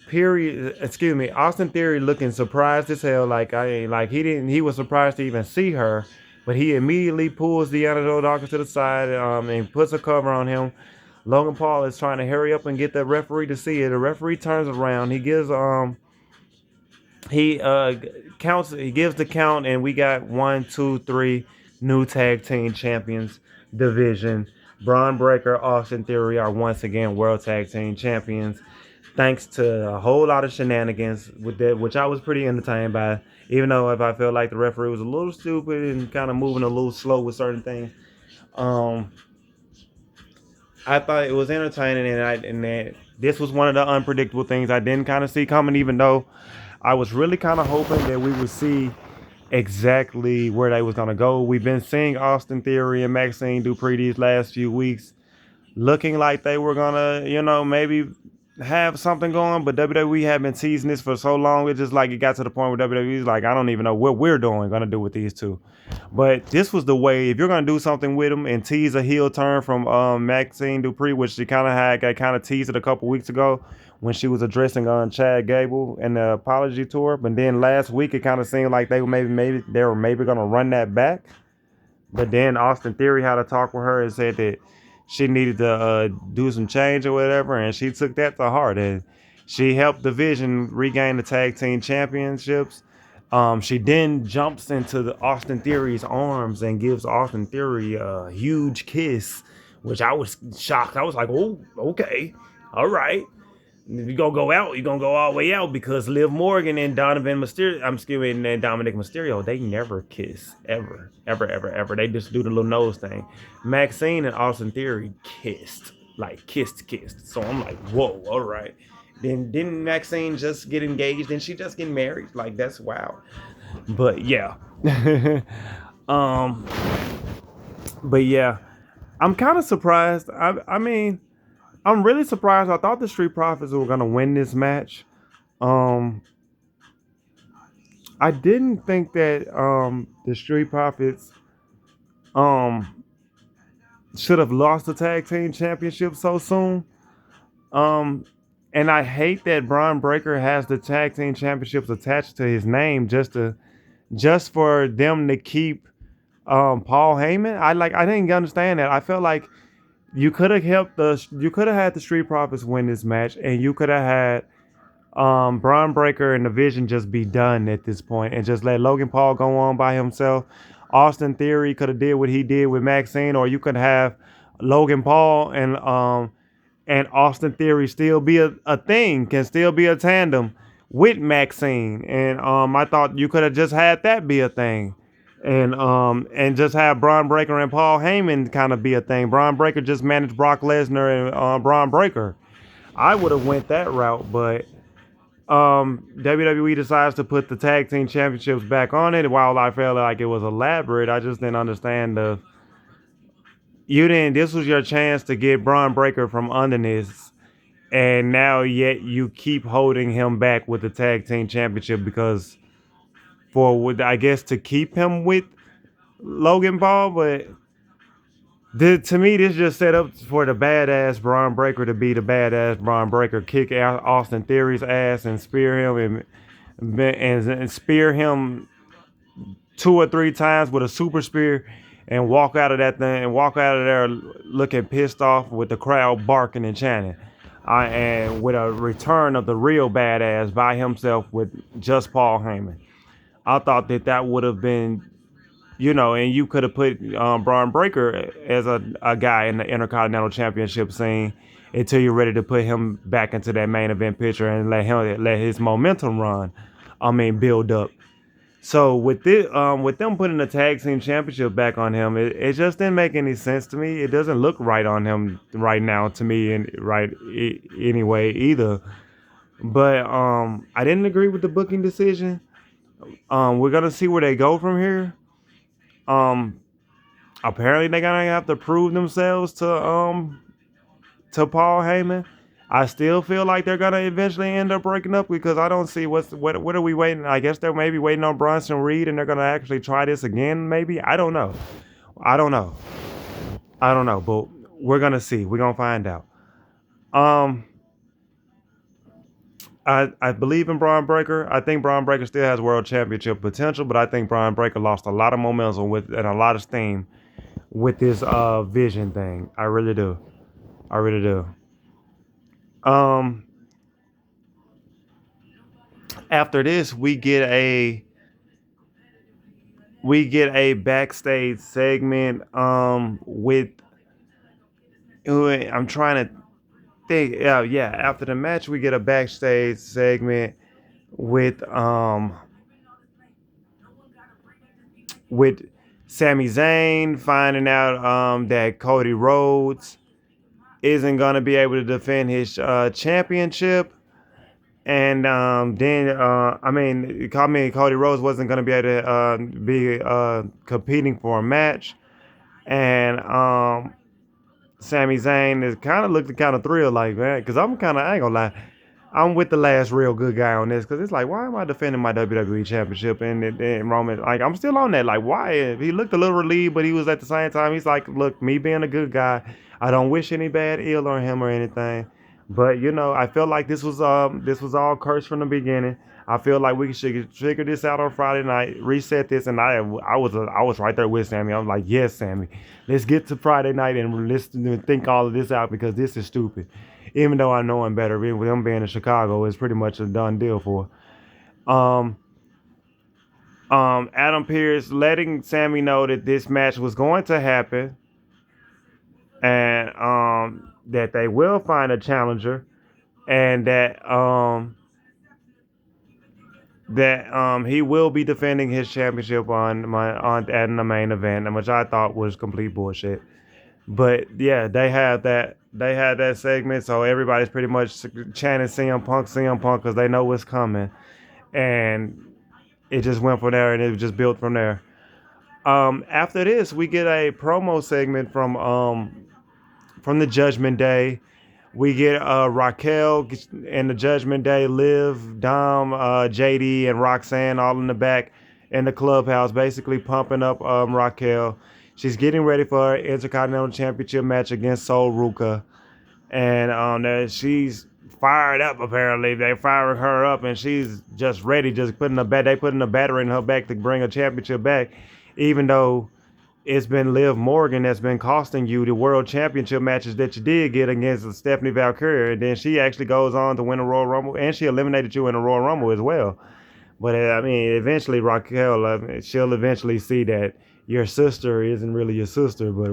Theory looking surprised as hell, he was surprised to even see her, but he immediately pulls D'Angelo Dawkins to the side and puts a cover on him. Logan Paul is trying to hurry up and get the referee to see it. The referee turns around. He gives counts. He gives the count, and we got 1, 2, 3 new tag team champions division. Braun Breaker, Austin Theory are once again world tag team champions, thanks to a whole lot of shenanigans with that, which I was pretty entertained by. Even though if I felt like the referee was a little stupid and kind of moving a little slow with certain things, I thought it was entertaining, and that this was one of the unpredictable things I didn't kind of see coming. Even though I was really kind of hoping that we would see exactly where they was gonna go. We've been seeing Austin Theory and Maxine Dupree these last few weeks, looking like they were gonna, maybe have something going, but WWE had been teasing this for so long. It's just like it got to the point where WWE's like, I don't even know what we're gonna do with these two. But this was the way. If you're gonna do something with them and tease a heel turn from Maxine Dupree, which she kind of teased it a couple weeks ago when she was addressing on Chad Gable in the apology tour. But then last week it kind of seemed like they were maybe gonna run that back. But then Austin Theory had a talk with her and said that she needed to do some change or whatever, and she took that to heart, and she helped Division regain the tag team championships. She then jumps into the Austin Theory's arms and gives Austin Theory a huge kiss, which I was shocked. I was like, oh, okay, all right. If you're gonna go out, you're gonna go all the way out, because Liv Morgan and Dominic Mysterio, they never kiss. Ever. They just do the little nose thing. Maxine and Austin Theory kissed. Like kissed. So I'm like, whoa, all right. Then didn't Maxine just get engaged? Didn't she just get married? Like, that's wow. But yeah. But yeah. I'm kind of surprised. I mean, I'm really surprised. I thought the Street Profits were gonna win this match. I didn't think that the Street Profits um should have lost the tag team championship so soon. Um, and I hate that Braun Breaker has the tag team championships attached to his name just for them to keep Paul Heyman. I didn't understand that. I felt like you could have had the Street Profits win this match, and you could have had Braun Breaker and the Vision just be done at this point, and just let Logan Paul go on by himself. Austin Theory could have did what he did with Maxine, or you could have Logan Paul and Austin Theory still be a thing, can still be a tandem with Maxine. And I thought you could have just had that be a thing. And just have Braun Breaker and Paul Heyman kind of be a thing. Braun Breaker just managed Brock Lesnar and Braun Breaker. I would have went that route, but WWE decides to put the tag team championships back on it. While I felt like it was elaborate, I just didn't understand the you didn't. This was your chance to get Braun Breaker from underneath, and now yet you keep holding him back with the tag team championship because I guess to keep him with Logan Paul. But to me, this just set up for the badass Braun Breaker to be the badass Braun Breaker, kick out Austin Theory's ass and spear him and spear him 2 or 3 times with a super spear and walk out of that thing and walk out of there looking pissed off with the crowd barking and chanting. And with a return of the real badass by himself with just Paul Heyman. I thought that would have been, and you could have put Braun Breaker as a guy in the Intercontinental Championship scene until you're ready to put him back into that main event picture and let his momentum run. Build up. So with them putting the tag team championship back on him, it just didn't make any sense to me. It doesn't look right on him right now to me, and anyway either. But I didn't agree with the booking decision. We're gonna see where they go from here. Um, Apparently they're gonna have to prove themselves to Paul Heyman. I still feel like they're gonna eventually end up breaking up because I don't see what are we waiting. I guess they're maybe waiting on Bronson Reed and they're gonna actually try this again. Maybe I don't know. I don't know. I don't know. But we're gonna see. We're gonna find out. Um, I believe in Braun Breaker. I think Braun Breaker still has world championship potential, but I think Braun Breaker lost a lot of momentum and a lot of steam with this vision thing. I really do. I really do. Um, After this, we get a backstage segment with I'm trying to think. Yeah, after the match we get a backstage segment with with Sami Zayn finding out that Cody Rhodes isn't going to be able to defend his championship. And then, Cody Rhodes wasn't going to be able to be competing for a match. And Sami Zayn is kind of looked kind of thrilled, like, man, because I ain't gonna lie, I'm with the last real good guy on this, because it's like, why am I defending my WWE Championship and Roman? Like, I'm still on that. Like, why? He looked a little relieved, but he was at the same time, he's like, look, me being a good guy, I don't wish any bad ill on him or anything. But I felt like this was all cursed from the beginning. I feel like we should figure this out on Friday night, reset this, and I was right there with Sammy. I'm like, yes, Sammy, let's get to Friday night and listen and think all of this out because this is stupid. Even though I know him better, with him being in Chicago, it's pretty much a done deal for. Um, Adam Pearce letting Sammy know that this match was going to happen and that they will find a challenger and that he will be defending his championship on at the main event, which I thought was complete bullshit. But yeah, they had that segment, so everybody's pretty much chanting CM Punk, because they know what's coming, and it just went from there, and it just built from there. After this, we get a promo segment from the Judgment Day We get Raquel and the Judgment Day, Liv, Dom, JD, and Roxanne all in the back in the clubhouse, basically pumping up Raquel. She's getting ready for her Intercontinental Championship match against Sol Ruka, and she's fired up. Apparently, they firing her up, and she's just ready, just putting a bat. They putting a battery in her back to bring a championship back, even though it's been Liv Morgan that's been costing you the world championship matches that you did get against Stephanie Valkyrie. And then she actually goes on to win a Royal Rumble, and she eliminated you in a Royal Rumble as well. But I mean, eventually Raquel, she'll eventually see that your sister isn't really your sister. But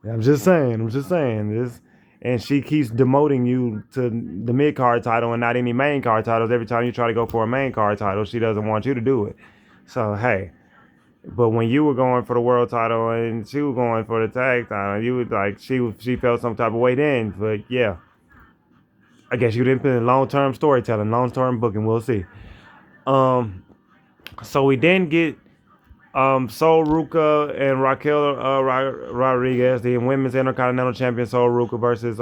I'm just saying this. And she keeps demoting you to the mid card title and not any main card titles. Every time you try to go for a main card title, she doesn't want you to do it. So hey, but when you were going for the world title and she was going for the tag title, you was like she felt some type of way then. But yeah, I guess you didn't put in long term storytelling, long term booking. We'll see. Um, so we then get Sol Ruka and Raquel Rodriguez, the women's Intercontinental Champion Sol Ruka versus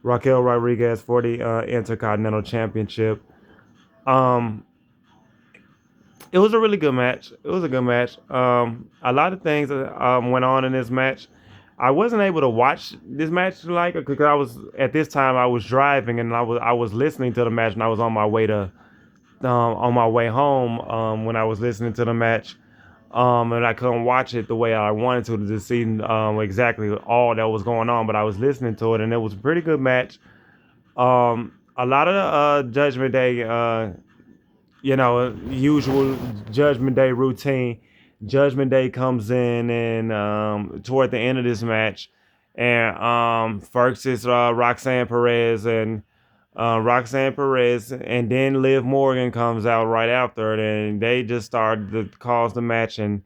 Raquel Rodriguez for the Intercontinental Championship. Um, it was a really good match. It was a good match. A lot of things went on in this match. I wasn't able to watch this match like because I was at this time I was driving and I was listening to the match and I was on my way home when I was listening to the match. And I couldn't watch it the way I wanted to see exactly all that was going on, but I was listening to it and it was a pretty good match. A lot of the Judgment Day usual Judgment Day routine. Judgment Day comes in and toward the end of this match, and first is Roxanne Perez, and then Liv Morgan comes out right after it, and they just start to cause the match. And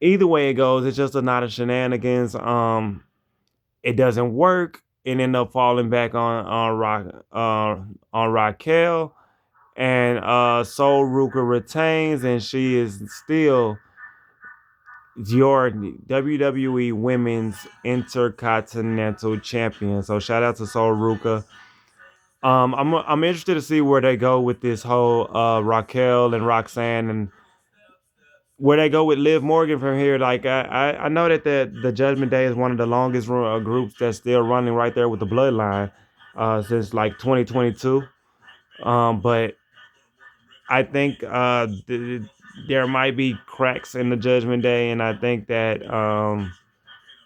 either way it goes, it's just a lot of shenanigans. It doesn't work, and end up falling back on Raquel and Sol Ruka retains, and she is still your WWE Women's Intercontinental Champion. So shout out to Sol Ruka. I'm interested to see where they go with this whole Raquel and Roxanne and where they go with Liv Morgan from here. Like I know that the Judgment Day is one of the longest groups that's still running right there with the Bloodline since like 2022. But I think there might be cracks in the Judgment Day, and I think that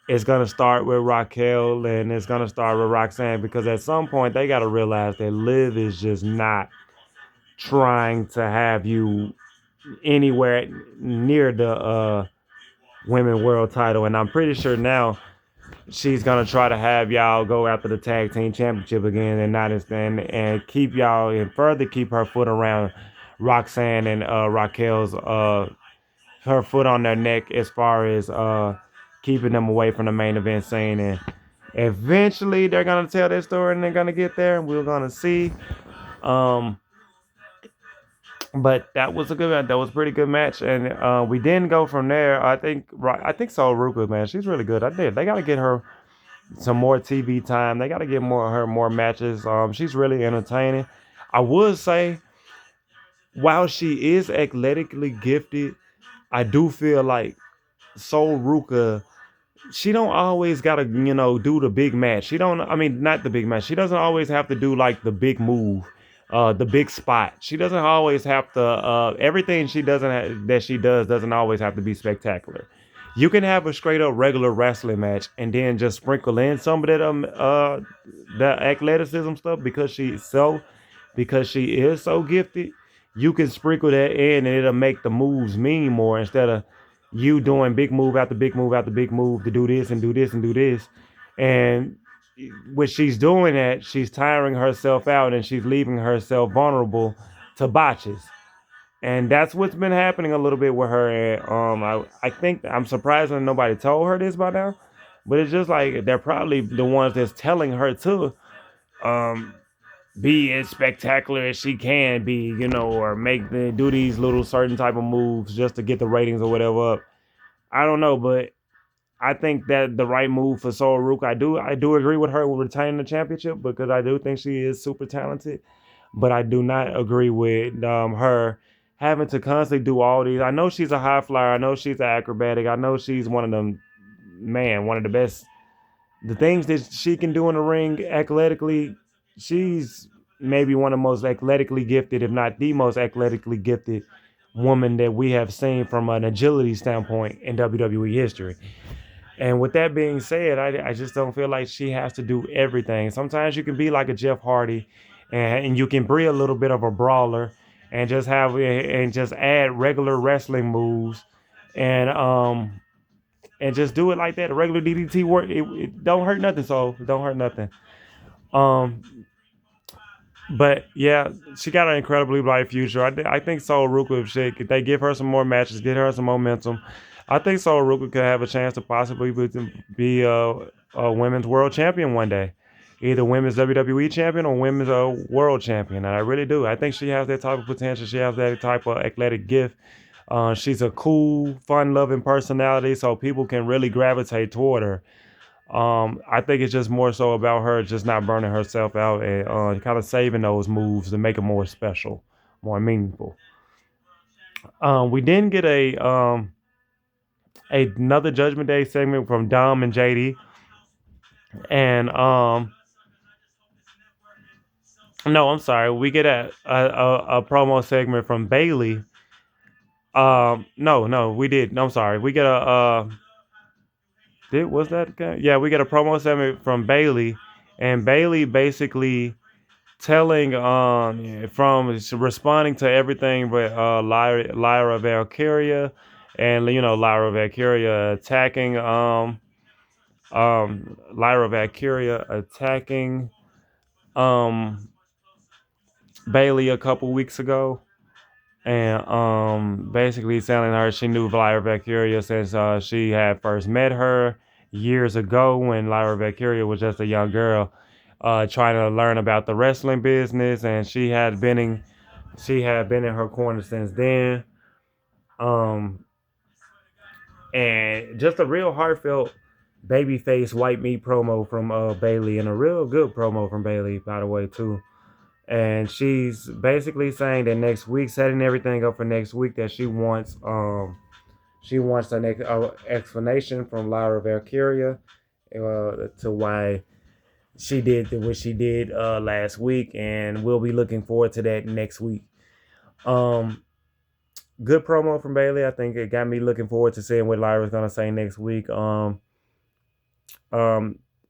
it's gonna start with Raquel and it's gonna start with Roxanne because at some point they gotta realize that Liv is just not trying to have you anywhere near the women world title, and I'm pretty sure now she's gonna try to have y'all go after the tag team championship again and not and keep y'all and further keep her foot around Roxanne and Raquel's her foot on their neck as far as keeping them away from the main event scene. And eventually they're gonna tell their story and they're gonna get there and we're gonna see. Um, but that was a good match. That was a pretty good match, and we didn't go from there. I think Sol Ruka, man, she's really good. I did. They gotta get her some more TV time. They gotta get more matches. She's really entertaining. I would say, while she is athletically gifted, I do feel like Sol Ruka, she don't always gotta do the big match. She don't. I mean, not the big match. She doesn't always have to do like the big move, the big spot. She doesn't always have to. Everything that she does doesn't always have to be spectacular. You can have a straight up regular wrestling match and then just sprinkle in some of that the athleticism stuff because she is so gifted. You can sprinkle that in and it'll make the moves mean more instead of you doing big move after big move after big move to do this and do this and do this. And when she's doing that, she's tiring herself out and she's leaving herself vulnerable to botches. And that's what's been happening a little bit with her. And I think I'm surprised that nobody told her this by now. But it's just like they're probably the ones that's telling her to um, be as spectacular as she can be, or do these little certain type of moves just to get the ratings or whatever up. I don't know, but I think that the right move for Sol Rook. I do agree with her with retaining the championship because I do think she is super talented, but I do not agree with her having to constantly do all these. I know she's a high flyer. I know she's an acrobatic. I know she's one of them, man, one of the best. The things that she can do in the ring athletically, she's maybe one of the most athletically gifted, if not the most athletically gifted woman that we have seen from an agility standpoint in WWE history. And with that being said, I just don't feel like she has to do everything. Sometimes you can be like a Jeff Hardy, and you can be a little bit of a brawler, and just add regular wrestling moves, and and just do it like that. A regular DDT work, it don't hurt nothing. So it don't hurt nothing. Um, but yeah, she got an incredibly bright future. I think Sol Ruka, if they give her some more matches, get her some momentum, I think Sol Ruka could have a chance to possibly be a women's world champion one day. Either women's WWE champion or women's world champion. And I really do. I think she has that type of potential. She has that type of athletic gift. She's a cool, fun loving personality, so people can really gravitate toward her. I think it's just more so about her just not burning herself out and kind of saving those moves to make it more special, more meaningful. We didn't get another Judgment Day segment from Dom and JD, and no, I'm sorry, we get a promo segment from Bailey. No, we did. No, I'm sorry, we get a did was that okay? Yeah, we get a promo segment from Bailey, and Bailey basically telling from responding to everything but Lyra Valkyria, and Lyra Valkyria attacking Lyra Valkyria attacking um Bailey a couple weeks ago, and basically telling her she knew Lyra Valkyria since she had first met her years ago when Lyra Valkyria was just a young girl trying to learn about the wrestling business, and she had been in her corner since then. Um, and just a real heartfelt babyface white meat promo from Bailey, and a real good promo from Bailey, by the way, too. And she's basically saying that next week, setting everything up for next week, that she wants an explanation from Lyra Valkyria to why she did what she did last week, and we'll be looking forward to that next week. Um, Good promo from Bailey. I think it got me looking forward to seeing what Lyra's gonna say next week. Um,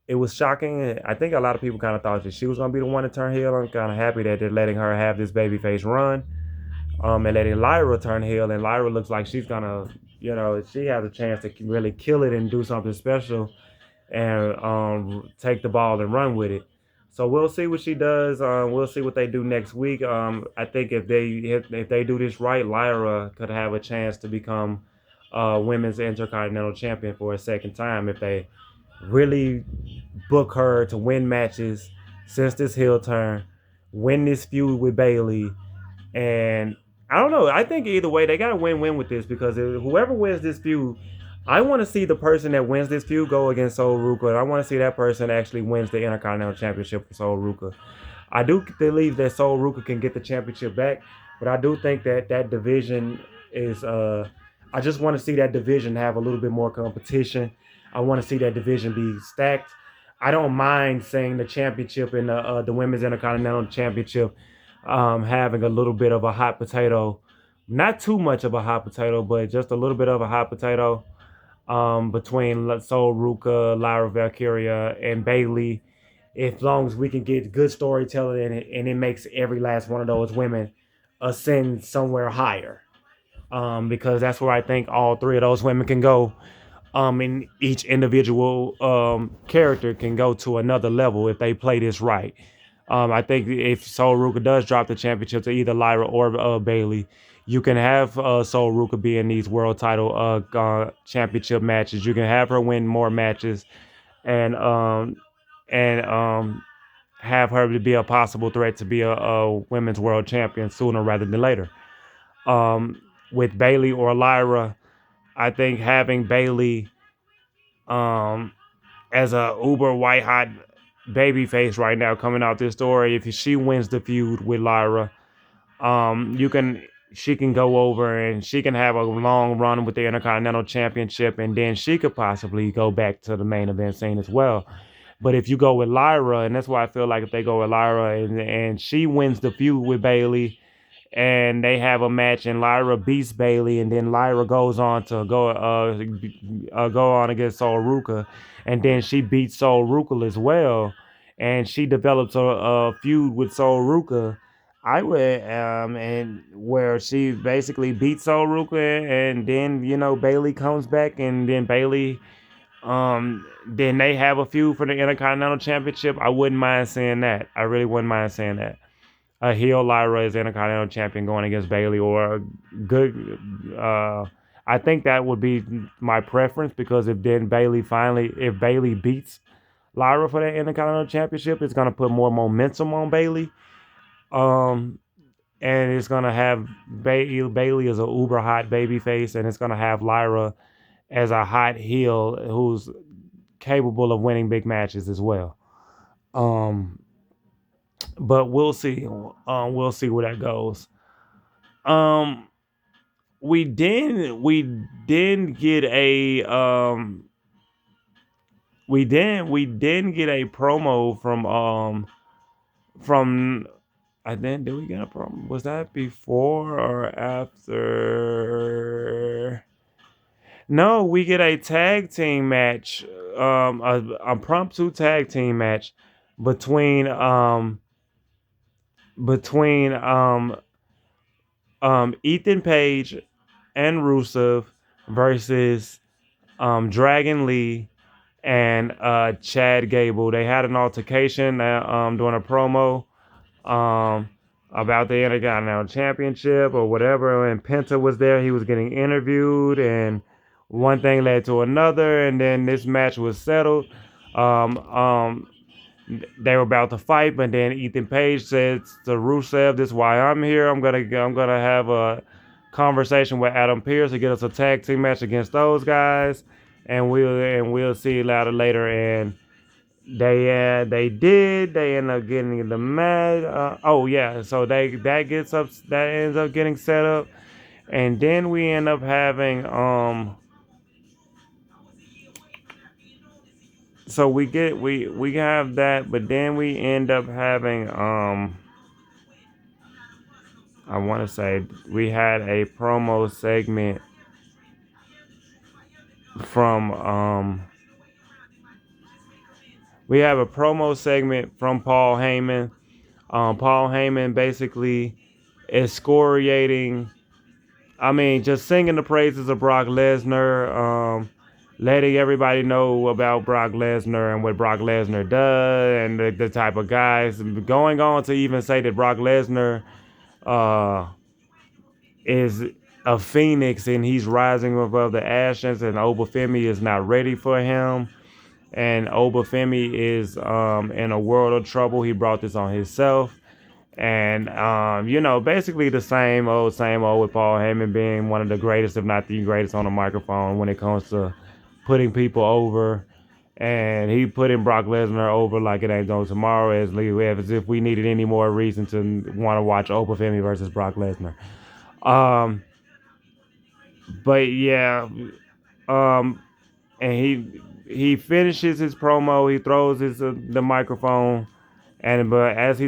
it was shocking. I think a lot of people kind of thought that she was gonna be the one to turn heel. I'm kind of happy that they're letting her have this babyface run. And letting Lyra turn heel, and Lyra looks like she's gonna, she has a chance to really kill it and do something special, and take the ball and run with it. So we'll see what she does. We'll see what they do next week. I think if they do this right, Lyra could have a chance to become women's intercontinental champion for a second time if they really book her to win matches since this heel turn, win this feud with Bailey, and I don't know. I think either way, they got a win-win with this because whoever wins this feud, I want to see the person that wins this feud go against Sol Ruka, and I want to see that person actually wins the Intercontinental Championship for Sol Ruka. I do believe that Sol Ruka can get the championship back, but I do think that division is. I just want to see that division have a little bit more competition. I want to see that division be stacked. I don't mind saying the championship and the women's Intercontinental Championship having a little bit of a hot potato, not too much of a hot potato, but just a little bit of a hot potato between Sol Ruka, Lyra Valkyria, and Bailey. As long as we can get good storytelling in it, and it makes every last one of those women ascend somewhere higher, because that's where I think all three of those women can go. And each individual character can go to another level if they play this right. I think if Sol Ruka does drop the championship to either Lyra or Bailey, you can have Sol Ruka be in these world title championship matches. You can have her win more matches, and have her to be a possible threat to be a women's world champion sooner rather than later. With Bailey or Lyra, I think having Bailey um, as a uber white hot baby face right now coming out this story. If she wins the feud with Lyra, you can she can go over and she can have a long run with the Intercontinental Championship, and then she could possibly go back to the main event scene as well. But if you go with Lyra, and that's why I feel like if they go with Lyra and she wins the feud with Bailey, and they have a match, and Lyra beats Bailey, and then Lyra goes on to go on against Sol Ruka, and then she beats Sol Ruka as well, and she develops a feud with Sol Ruka. I would and where she basically beats Sol Ruka, and then Bailey comes back, and then Bailey then they have a feud for the Intercontinental Championship. I wouldn't mind seeing that. I really wouldn't mind seeing that. A heel Lyra is Intercontinental Champion going against Bailey, or a good. I think that would be my preference, because if Bailey beats Lyra for that Intercontinental Championship, it's gonna put more momentum on Bailey. Um, and it's gonna have Bailey as a uber hot baby face, and it's gonna have Lyra as a hot heel who's capable of winning big matches as well. Um, but we'll see. We'll see where that goes. Um, we didn't get a we didn't get a promo from I then did we get a promo? Was that before or after? No, we get a tag team match, a impromptu tag team match between between Ethan Page and Rusev versus Dragon Lee and Chad Gable. They had an altercation during a promo um, about the Intercontinental Championship or whatever, and Penta was there. He was getting interviewed, and one thing led to another, and then this match was settled. Um, um, they were about to fight, but then Ethan Page said to Rusev, "This is why I'm here. I'm gonna have a conversation with Adam Pearce to get us a tag team match against those guys, and we'll see later." And they did. They end up getting the match. Oh yeah, so that ends up getting set up, and then we end up having So we have that, but then we end up having I want to say we had a promo segment from we have a promo segment from Paul Heyman. Paul Heyman basically excoriating, I mean, just singing the praises of Brock Lesnar, letting everybody know about Brock Lesnar and what Brock Lesnar does, and the type of guys, going on to even say that Brock Lesnar uh, is a phoenix and he's rising above the ashes, and Obafemi is not ready for him. And Obafemi is in a world of trouble. He brought this on himself. And basically the same old with Paul Heyman being one of the greatest, if not the greatest, on the microphone when it comes to putting people over. And he putting Brock Lesnar over like it ain't no tomorrow, as if we needed any more reason to want to watch Obafemi versus Brock Lesnar. Um, but yeah, um, and he finishes his promo. He throws the microphone. And but as he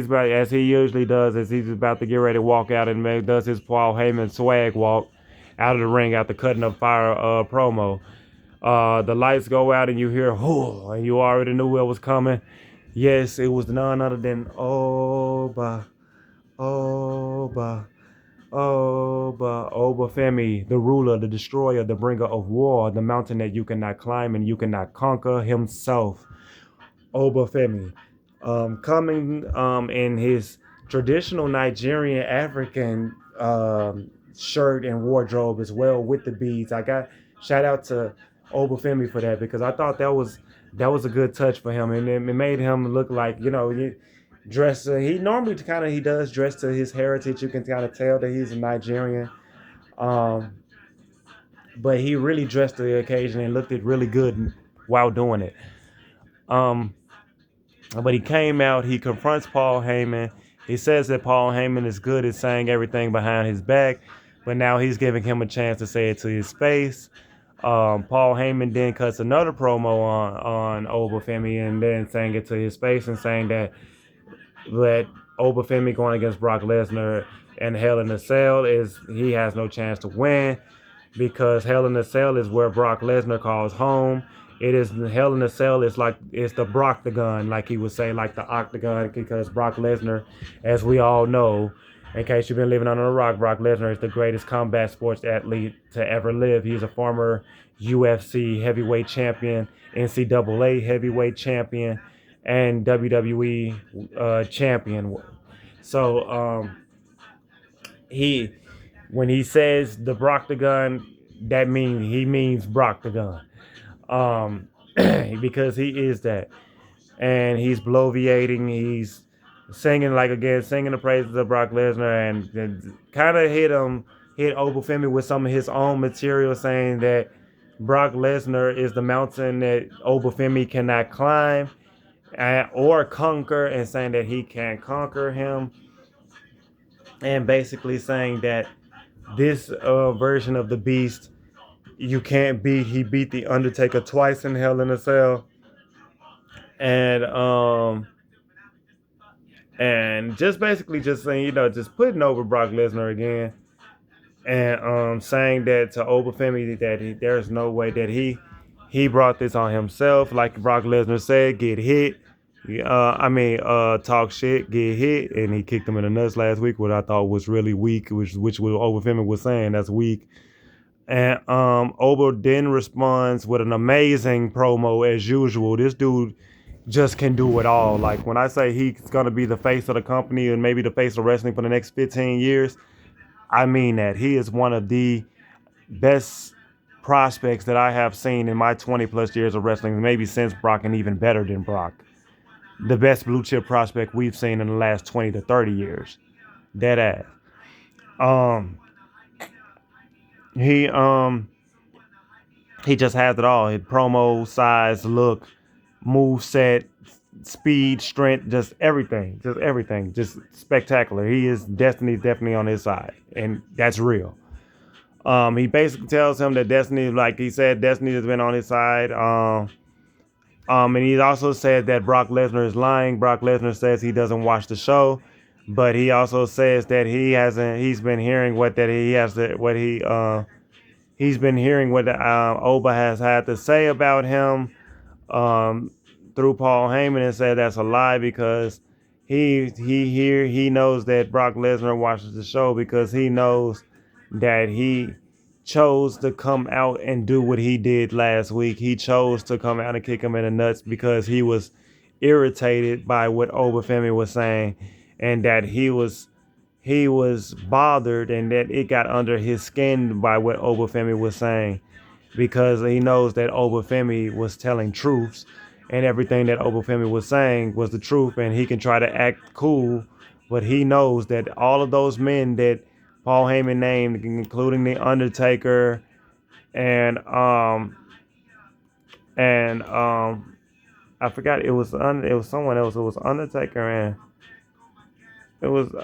usually does, as he's about to get ready to walk out, and does his Paul Heyman swag walk out of the ring after cutting up fire promo. The lights go out and you hear "oh," and you already knew what was coming. Yes, it was none other than Oba, Oba, Oba Femi, the ruler, the destroyer, the bringer of war, the mountain that you cannot climb and you cannot conquer himself. Obafemi, coming in his traditional Nigerian African shirt and wardrobe as well with the beads. I got shout out to Obafemi for that, because I thought that was a good touch for him, and it made him look like he dress. He normally he does dress to his heritage. You can kind of tell that he's a Nigerian. Um, but he really dressed to the occasion and looked it really good while doing it. Um, but he came out, he confronts Paul Heyman. He says that Paul Heyman is good at saying everything behind his back, but now he's giving him a chance to say it to his face. Paul Heyman then cuts another promo on Obafemi and then saying it to his face and saying that Obafemi going against Brock Lesnar and Hell in a Cell is he has no chance to win because Hell in a Cell is where Brock Lesnar calls home. It is Hell in a Cell is like it's the Brocktagon, like he would say, like the Octagon, because Brock Lesnar, as we all know, in case you've been living under a rock, Brock Lesnar is the greatest combat sports athlete to ever live. He's a former UFC heavyweight champion, NCAA heavyweight champion, and WWE champion. So he when he says the Brocktagon, that means he means Brocktagon. Because he is that. And he's bloviating, he's singing like again, singing the praises of Brock Lesnar and kind of hit Obafemi with some of his own material saying that Brock Lesnar is the mountain that Obafemi cannot climb or conquer and saying that he can't conquer him and basically saying that this version of the beast you can't beat. He beat the Undertaker twice in Hell in a Cell, and just basically just saying, just putting over Brock Lesnar again, and saying that to Obafemi that there's no way that he brought this on himself. Like Brock Lesnar said, get hit. Talk shit, get hit, and he kicked him in the nuts last week, what I thought was really weak, which what Obafemi was saying that's weak. And Oba then responds with an amazing promo as usual. This dude just can do it all. Like when I say he's gonna be the face of the company and maybe the face of wrestling for the next 15 years, I mean that. He is one of the best prospects that I have seen in my 20 plus years of wrestling, maybe since Brock and even better than Brock. The best blue chip prospect we've seen in the last 20 to 30 years. Dead ass. He he just has it all. His promo, size, look, move set, speed, strength, just everything. Just everything. Just spectacular. He is Destiny's definitely on his side. And that's real. He basically tells him that Destiny, like he said, Destiny has been on his side. And he also said that Brock Lesnar is lying. Brock Lesnar says he doesn't watch the show, but he also says that he's been hearing he's been hearing what Oba has had to say about him through Paul Heyman, and said that's a lie because he knows that Brock Lesnar watches the show because he knows that he chose to come out and do what he did last week. He chose to come out and kick him in the nuts because he was irritated by what Obafemi was saying, and that he was bothered and that it got under his skin by what Obafemi was saying because he knows that Obafemi was telling truths and everything that Obafemi was saying was the truth, and he can try to act cool, but he knows that all of those men that Paul Heyman named, including the Undertaker and I forgot, it was someone else. It was Undertaker and it was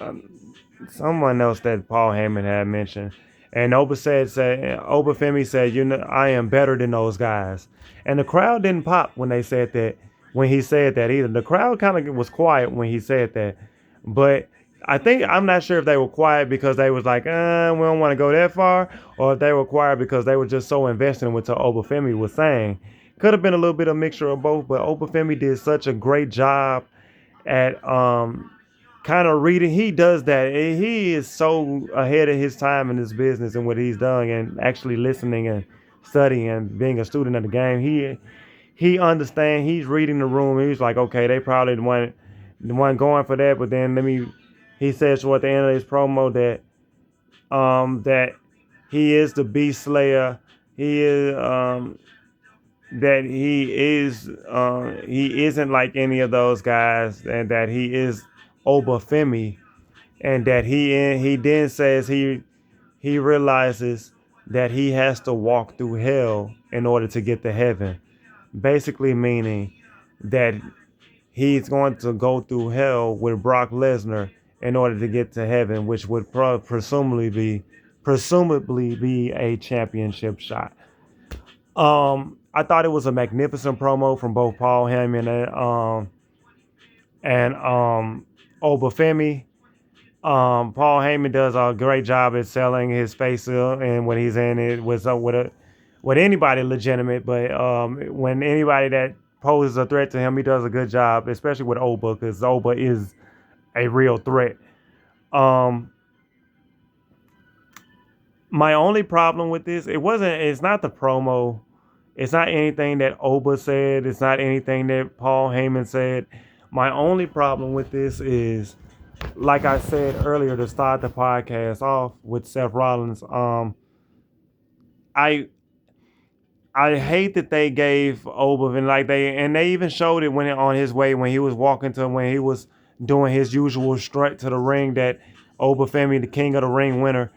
someone else that Paul Heyman had mentioned. And Obafemi said, I am better than those guys. And the crowd didn't pop when they said that, when he said that either. The crowd kind of was quiet when he said that. But I'm not sure if they were quiet because they was like, we don't want to go that far, or if they were quiet because they were just so invested in what Obafemi was saying. Could have been a little bit of mixture of both, but Obafemi did such a great job at kind of reading. He does that. He is so ahead of his time in this business and what he's done, and actually listening and studying and being a student of the game. He understands. He's reading the room. He's like, okay, they probably the one going for that, but then he says toward the end of his promo that he is the Beast Slayer. He is that he isn't like any of those guys, and that he is Obafemi, and that he then says he realizes that he has to walk through hell in order to get to heaven. basically meaning that he's going to go through hell with Brock Lesnar in order to get to heaven, which would presumably be a championship shot. I thought it was a magnificent promo from both Paul Heyman and Obafemi. Paul Heyman does a great job at selling his face, and when he's in it with anybody legitimate, but when anybody that poses a threat to him, he does a good job, especially with Oba, because Oba is a real threat. Um, my only problem with this, it's not the promo, it's not anything that Oba said, it's not anything that Paul Heyman said. My only problem with this is, like I said earlier to start the podcast off with Seth Rollins, I I hate that they gave Oba and they even showed it on his way when he was walking to when he was doing his usual strut to the ring that Oba Femi, the King of the Ring winner.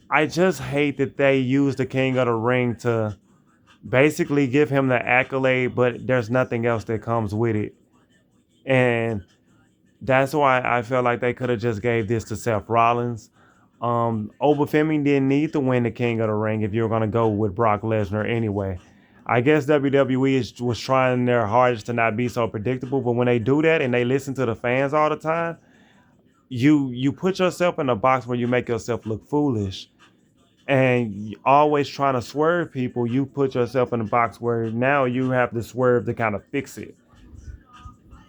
I just hate that they used the King of the Ring to basically give him the accolade, but there's nothing else that comes with it. And that's why I felt like they could have just gave this to Seth Rollins. Obafemi didn't need to win the King of the Ring if you were going to go with Brock Lesnar anyway. I guess WWE was trying their hardest to not be so predictable, but when they do that and they listen to the fans all the time, you put yourself in a box where you make yourself look foolish. And always trying to swerve people, you put yourself in a box where now you have to swerve to kind of fix it.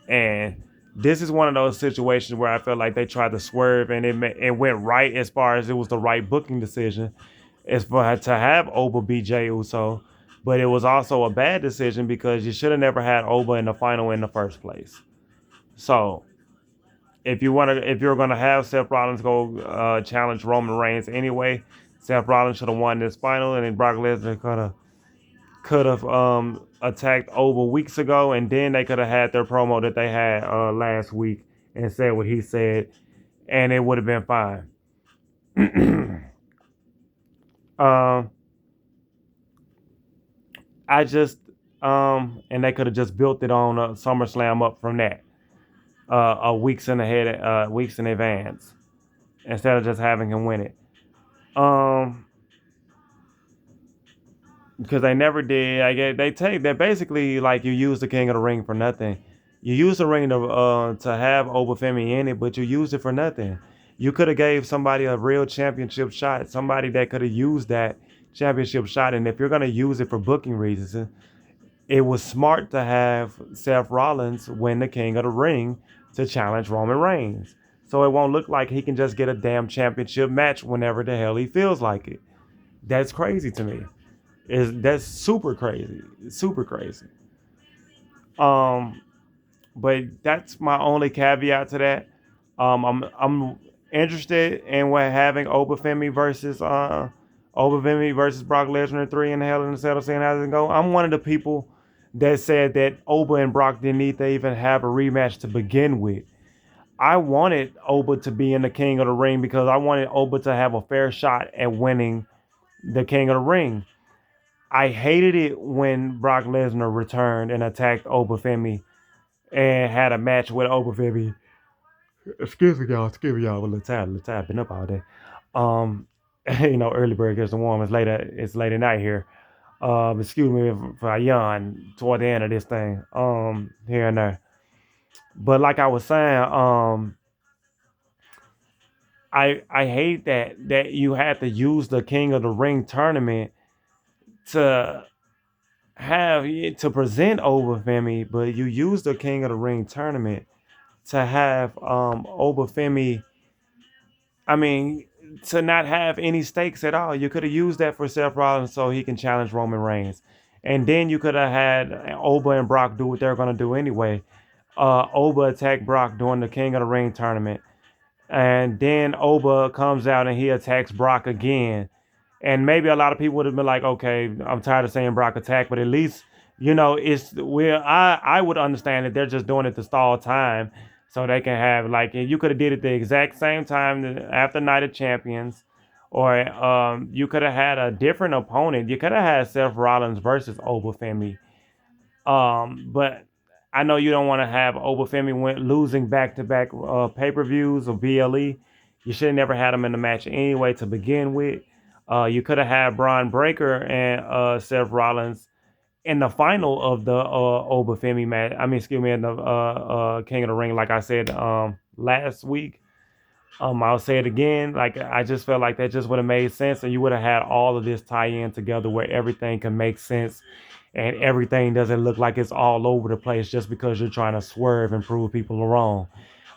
And this is one of those situations where I felt like they tried to swerve and it went right as far as it was the right booking decision as for to have Oba beat Jey Uso, but it was also a bad decision because you should have never had Oba in the final in the first place. So if you're gonna have Seth Rollins go challenge Roman Reigns anyway, Seth Rollins should have won this final, and then Brock Lesnar could have attacked Oba weeks ago, and then they could have had their promo that they had last week and said what he said, and it would have been fine. um, I just and they could have just built it on SummerSlam up from that, weeks in advance, instead of just having him win it. Um, because they never did. I get they take that basically like you use the King of the Ring for nothing. You use the ring to have Obafemi in it, but you used it for nothing. You could have gave somebody a real championship shot, somebody that could have used that championship shot. And if you're gonna use it for booking reasons, it was smart to have Seth Rollins win the King of the Ring to challenge Roman Reigns, so it won't look like he can just get a damn championship match whenever the hell he feels like it. That's crazy to me. That's super crazy, super crazy. Um, but that's my only caveat to that. I'm interested in what having Obafemi versus Brock Lesnar 3 in the Hell in the Cell, seeing how it go. I'm one of the people that said that Oba and Brock didn't need to even have a rematch to begin with. I wanted Oba to be in the King of the Ring because I wanted Oba to have a fair shot at winning the King of the Ring. I hated it when Brock Lesnar returned and attacked Obafemi and had a match with Obafemi. Excuse me, y'all. A little tired. Been up all day. Um, early bird gets the worm. It's late at night here. Excuse me if I yawn toward the end of this thing. Here and there. But like I was saying, I hate that you had to use the King of the Ring tournament to to present Obafemi, but you use the King of the Ring tournament to have Obafemi. I mean, to not have any stakes at all. You could have used that for Seth Rollins so he can challenge Roman Reigns, and then you could have had Oba and Brock do what they're gonna do anyway. Oba attacked Brock during the King of the Ring tournament, and then Oba comes out and he attacks Brock again. And maybe a lot of people would have been like, okay, I'm tired of saying Brock attack, but at least it's where I would understand that they're just doing it to stall time, so they can have like you could have did it the exact same time after Night of Champions, or you could have had a different opponent. You could have had Seth Rollins versus Obafemi, But I know you don't want to have Obafemi losing back to back pay per views or BLE. You should have never had him in the match anyway to begin with. You could have had Braun Breaker and Seth Rollins in the final of the Obafemi match. I mean, excuse me, in the King of the Ring, like I said last week. I'll say it again. Like I just felt like that just would have made sense, and you would have had all of this tie in together where everything can make sense, and everything doesn't look like it's all over the place just because you're trying to swerve and prove people wrong.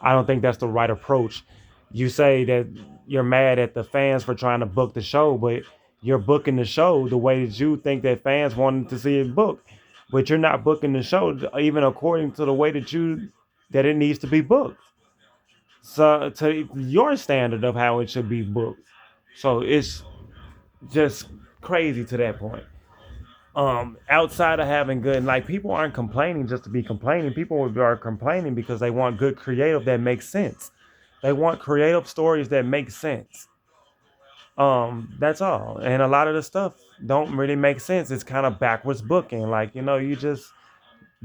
I don't think that's the right approach. You say that you're mad at the fans for trying to book the show, but you're booking the show the way that you think that fans wanted to see it booked, but you're not booking the show even according to the way that it needs to be booked. So to your standard of how it should be booked. So it's just crazy to that point. Outside of having good, like people aren't complaining just to be complaining. People are complaining because they want good creative that makes sense. They want creative stories that make sense. That's all. And a lot of the stuff don't really make sense. It's kind of backwards booking. Like, you just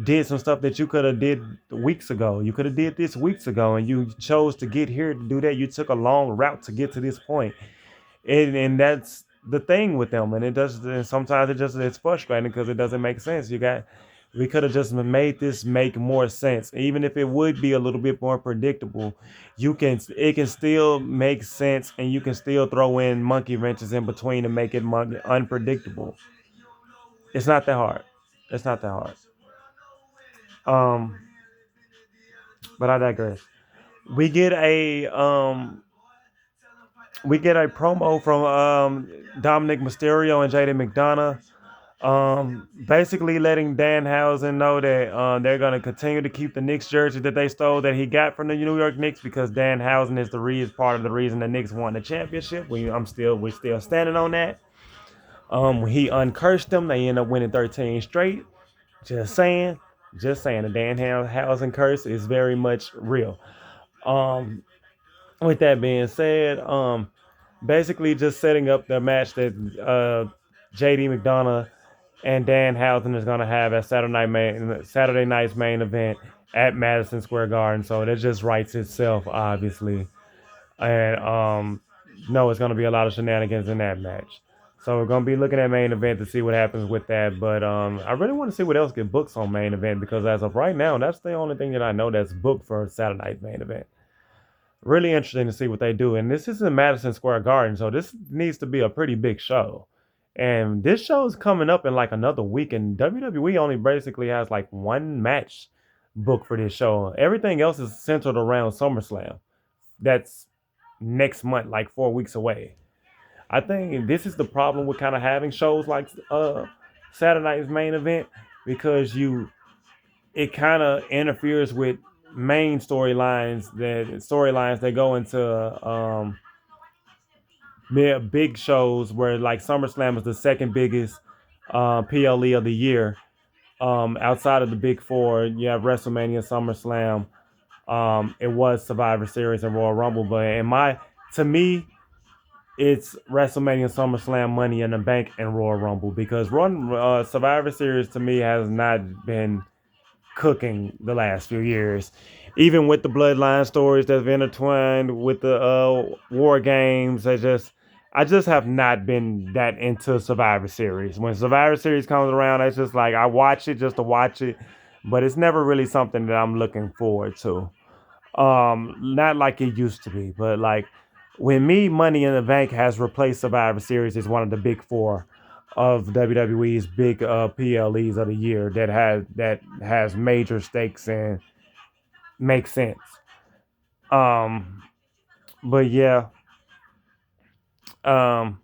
did some stuff that you could have did weeks ago. You could have did this weeks ago, and you chose to get here to do that. You took a long route to get to this point, and that's the thing with them. And it does. And sometimes it's frustrating because it doesn't make sense. We could have just made this make more sense, even if it would be a little bit more predictable. It can still make sense, and you can still throw in monkey wrenches in between to make it unpredictable. It's not that hard. It's not that hard. Um, but I digress. We get a um we get a promo from Dominic Mysterio and JD McDonough, basically letting Danhausen know that they're going to continue to keep the Knicks jersey that they stole that he got from the New York Knicks because Danhausen is part of the reason the Knicks won the championship. We're still standing on that. He uncursed them. They end up winning 13 straight. Just saying, just saying. The Danhausen curse is very much real. Um, with that being said, basically just setting up the match that JD McDonough and Danhausen is gonna have at Saturday night's main event at Madison Square Garden. So that just writes itself, obviously. And no, it's gonna be a lot of shenanigans in that match. So we're gonna be looking at main event to see what happens with that. But I really want to see what else get booked on main event because as of right now, that's the only thing that I know that's booked for Saturday night's main event. Really interesting to see what they do. And this is in Madison Square Garden, so this needs to be a pretty big show. And this show is coming up in like another week, and WWE only basically has like one match booked for this show. Everything else is centered around SummerSlam. That's next month, like 4 weeks away. I think this is the problem with kind of having shows like Saturday Night's main event because it kind of interferes with storylines that go into big shows where like SummerSlam is the second biggest PLE of the year. Outside of the big four, you have WrestleMania, SummerSlam. It was Survivor Series and Royal Rumble, but to me, it's WrestleMania, SummerSlam, Money in the Bank, and Royal Rumble because Survivor Series to me has not been cooking the last few years. Even with the bloodline stories that's been intertwined with the war games, I just have not been that into Survivor Series. When Survivor Series comes around, it's just like I watch it just to watch it, but it's never really something that I'm looking forward to. Not like it used to be, but like when me, Money in the Bank has replaced Survivor Series as one of the big four of WWE's big PLEs of the year that has major stakes and makes sense. Um, but yeah, um,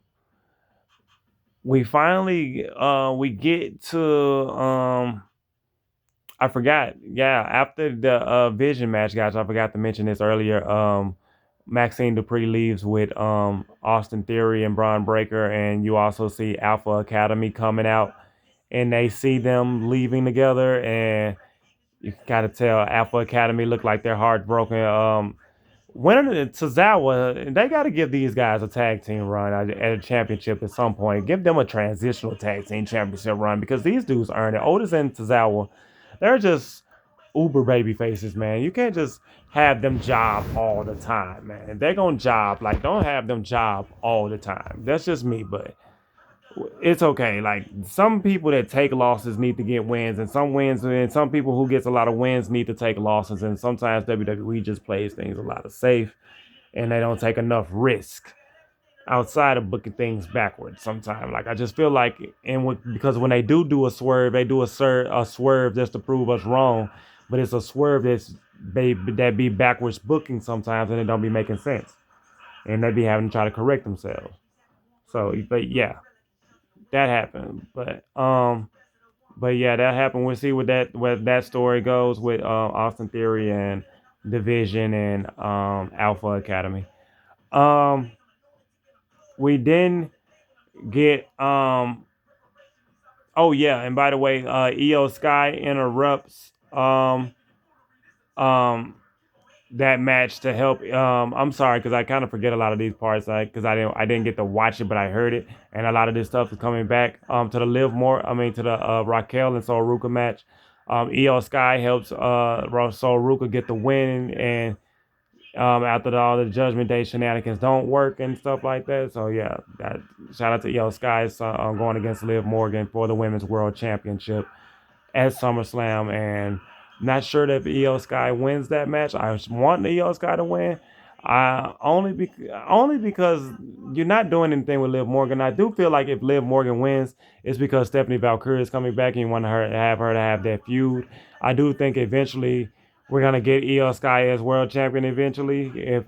we finally we get to I forgot. Yeah, after the Vision match, guys, I forgot to mention this earlier. Maxine Dupree leaves with Austin Theory and Braun Breaker, and you also see Alpha Academy coming out, and they see them leaving together, and you can kind of tell Alpha Academy look like they're heartbroken. winning the Tozawa, they got to give these guys a tag team run at a championship at some point. Give them a transitional tag team championship run because these dudes earned it. Otis and Tozawa, they're just uber baby faces, man. You can't just have them job all the time, man. If they're gonna job, like don't have them job all the time. That's just me, but it's okay. Like some people that take losses need to get wins, and some people who gets a lot of wins need to take losses. And sometimes WWE just plays things a lot of safe, and they don't take enough risk outside of booking things backwards. Sometimes, like I just feel like, because when they do a swerve, they do a swerve just to prove us wrong, but it's a swerve that be backwards booking sometimes, and it don't be making sense, and they be having to try to correct themselves. So, but yeah, that happened. But yeah, that happened. We'll see what that story goes with Austin Theory and Division and Alpha Academy. Um, we didn't get Oh yeah, and by the way, EO Sky interrupts um that match to help. I'm sorry because I kind of forget a lot of these parts, like because I didn't get to watch it, but I heard it, and a lot of this stuff is coming back. To the Liv More, I mean to the Raquel and Sol Ruka match. EO Sky helps Sol Ruka get the win, and after all the Judgment Day shenanigans don't work and stuff like that. So yeah, shout out to EO Sky going against Liv Morgan for the Women's World Championship at SummerSlam, and not sure that EO Sky wins that match. I want the EO Sky to win. Only because you're not doing anything with Liv Morgan. I do feel like if Liv Morgan wins, it's because Stephanie Valkyrie is coming back and you want her to have that feud. I do think eventually we're gonna get EO Sky as world champion eventually. If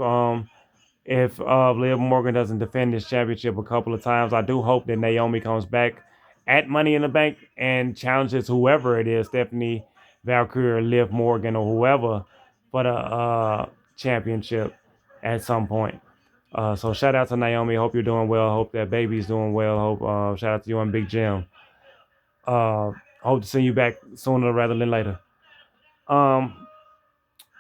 Liv Morgan doesn't defend this championship a couple of times, I do hope that Naomi comes back at Money in the Bank and challenges whoever it is, Stephanie Valkyrie or Liv Morgan or whoever, for the championship at some point. So shout out to Naomi. Hope you're doing well. Hope that baby's doing well. Hope shout out to you and Big Jim. Uh, Hope to see you back sooner rather than later. Um,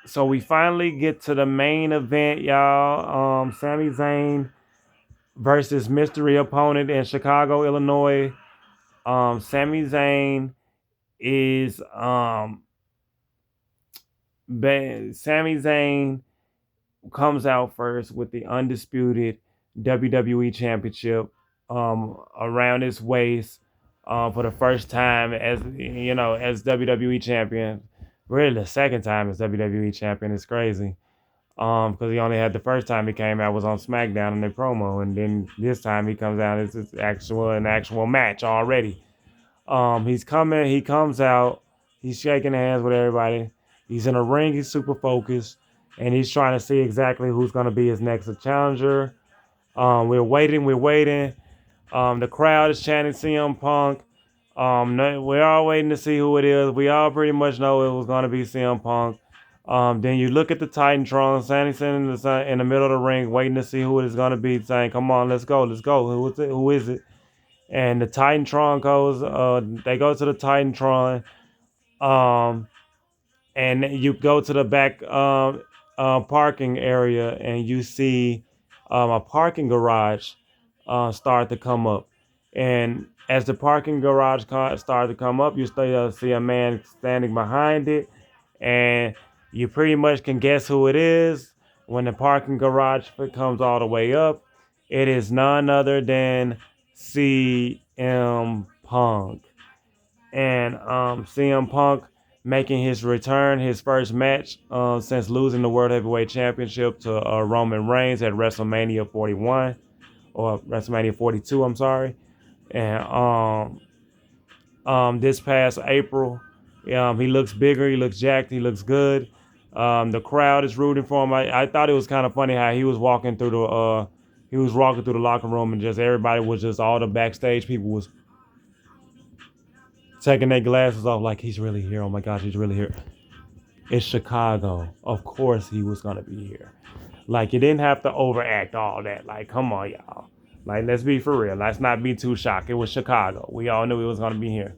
so we finally get to the main event, y'all. Sami Zayn versus mystery opponent in Chicago, Illinois. Sami Zayn is Sami Zayn comes out first with the undisputed WWE Championship around his waist for the first time as WWE champion. Really, the second time as WWE champion is crazy. Because he only had the first time he came out was on SmackDown in the promo, and then this time he comes out it's an actual match already. He comes out, he's shaking hands with everybody. He's in a ring, he's super focused, and he's trying to see exactly who's gonna be his next challenger. We're waiting. The crowd is chanting CM Punk. We're all waiting to see who it is. We all pretty much know it was gonna be CM Punk. Then you look at the Titantron, standing in the middle of the ring, waiting to see who it is gonna be, saying, "Come on, let's go, let's go. Who is it? Who is it?" And the Titantron goes. They go to the Titantron. Um, and you go to the back parking area, and you see a parking garage start to come up. And as the parking garage start to come up, you see a man standing behind it, and you pretty much can guess who it is. When the parking garage comes all the way up, it is none other than CM Punk. And CM Punk making his return, his first match since losing the World Heavyweight Championship to Roman Reigns at WrestleMania 41 or WrestleMania 42. I'm sorry. And this past April, he looks bigger, he looks jacked, he looks good. The crowd is rooting for him. I thought it was kind of funny how he was walking through the locker room and just everybody was just all the backstage people was taking their glasses off like he's really here. Oh my gosh, he's really here. It's Chicago. Of course he was gonna be here. Like you didn't have to overact all that. Like, come on, y'all. Like, let's be for real. Let's not be too shocked. It was Chicago. We all knew he was gonna be here.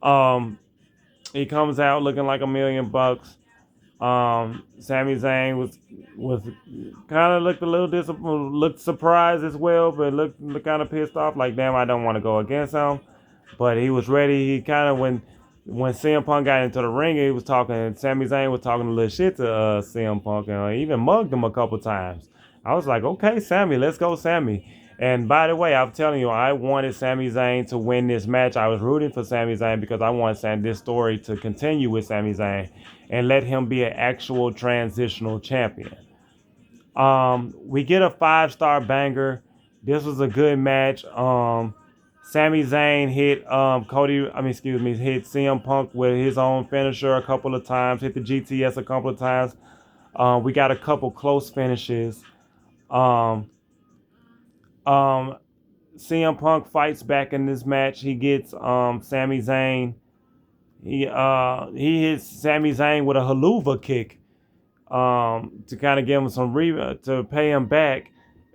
Um, he comes out looking like $1 million. Sami Zayn was kind of looked a little looked surprised as well, but looked kind of pissed off. Like, damn, I don't want to go against him. But he was ready. He kind of when CM Punk got into the ring, he was talking. Sami Zayn was talking a little shit to CM Punk, and even mugged him a couple times. I was like, okay, Sami, let's go, Sami. And by the way, I'm telling you, I wanted Sami Zayn to win this match. I was rooting for Sami Zayn because I wanted this story to continue with Sami Zayn and let him be an actual transitional champion. We get a 5-star banger. This was a good match. Sami Zayn hit hit CM Punk with his own finisher a couple of times, hit the GTS a couple of times. We got a couple close finishes. Um, um, CM Punk fights back in this match. He gets Sami Zayn. He hits Sami Zayn with a haluva kick to kind of give him to pay him back.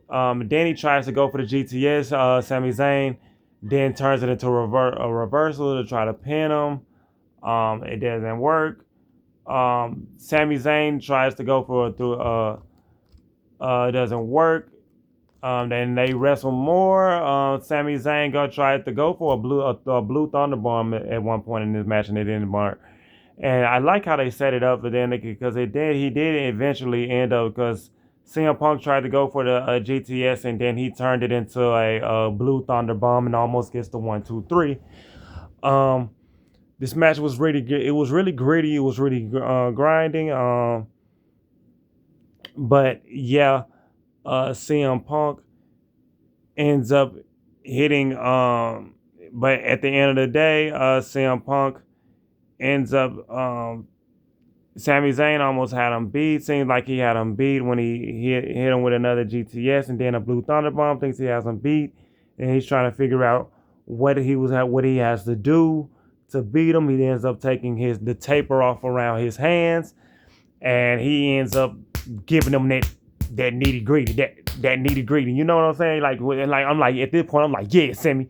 Then he tries to go for the GTS. Sami Zayn then turns it into a reversal to try to pin him. It doesn't work. Sami Zayn tries to go for it doesn't work. Then they wrestle more. Sami Zayn tried to go for a blue thunderbomb at one point in this match, and it didn't work. And I like how they set it up, but then because he did eventually end up because CM Punk tried to go for the GTS, and then he turned it into a blue thunderbomb and almost gets the 1-2-3. This match was really good. It was really gritty. It was really grinding. But yeah. CM Punk ends up hitting, but at the end of the day, CM Punk ends up, Sami Zayn almost had him beat. Seems like he had him beat when he hit him with another GTS and then a Blue Thunderbomb. Thinks he has him beat, and he's trying to figure out what he has to do to beat him. He ends up taking the taper off around his hands, and he ends up giving him that nitty gritty, that nitty gritty. You know what I'm saying? Like I'm like at this point, I'm like, yeah, Sammy,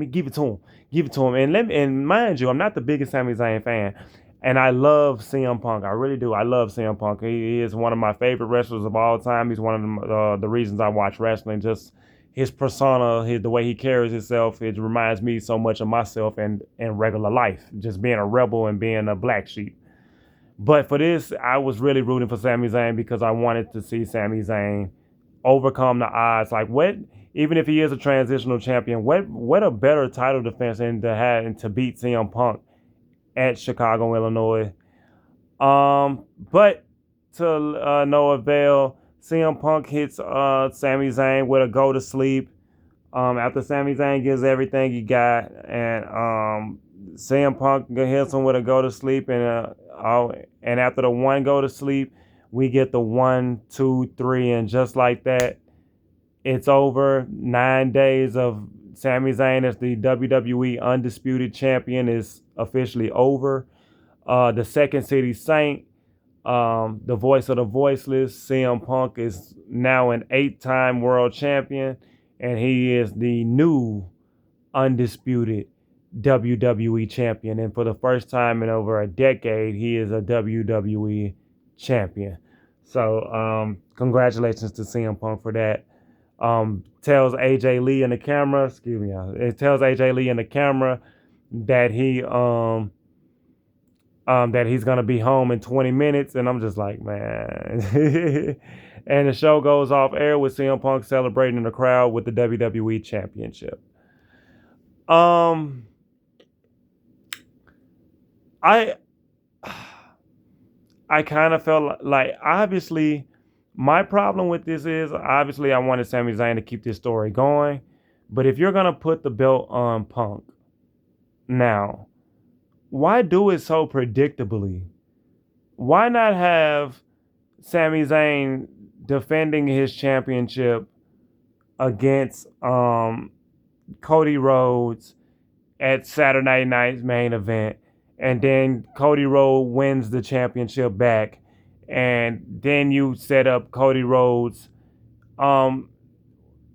give it to him. And mind you, I'm not the biggest Sami Zayn fan, and I love CM Punk. I really do. I love CM Punk. He is one of my favorite wrestlers of all time. He's one of the reasons I watch wrestling. Just his persona, the way he carries himself, it reminds me so much of myself and in regular life, just being a rebel and being a black sheep. But for this, I was really rooting for Sami Zayn because I wanted to see Sami Zayn overcome the odds. Like, what? Even if he is a transitional champion, what a better title defense than to have and to beat CM Punk at Chicago, Illinois. But to no avail. CM Punk hits Sami Zayn with a go to sleep. After Sami Zayn gives everything he got, and CM Punk hits him with a go to sleep, and after the one go to sleep, we get the 1, 2, 3, and just like that, it's over. 9 days of Sami Zayn as the WWE Undisputed Champion is officially over. The Second City Saint, the voice of the voiceless, CM Punk is now an 8-time world champion, and he is the new undisputed WWE champion. And for the first time in over a decade, he is a WWE champion. So congratulations to CM Punk for that. Tells AJ Lee in the camera, it tells AJ Lee in the camera that that he's gonna be home in 20 minutes, and I'm just like, man. And the show goes off air with CM Punk celebrating in the crowd with the WWE Championship. I kind of felt like, obviously, my problem with this is, obviously, I wanted Sami Zayn to keep this story going. But if you're going to put the belt on Punk, now, why do it so predictably? Why not have Sami Zayn defending his championship against Cody Rhodes at Saturday night's main event, and then Cody Rhodes wins the championship back, and then you set up Cody Rhodes, and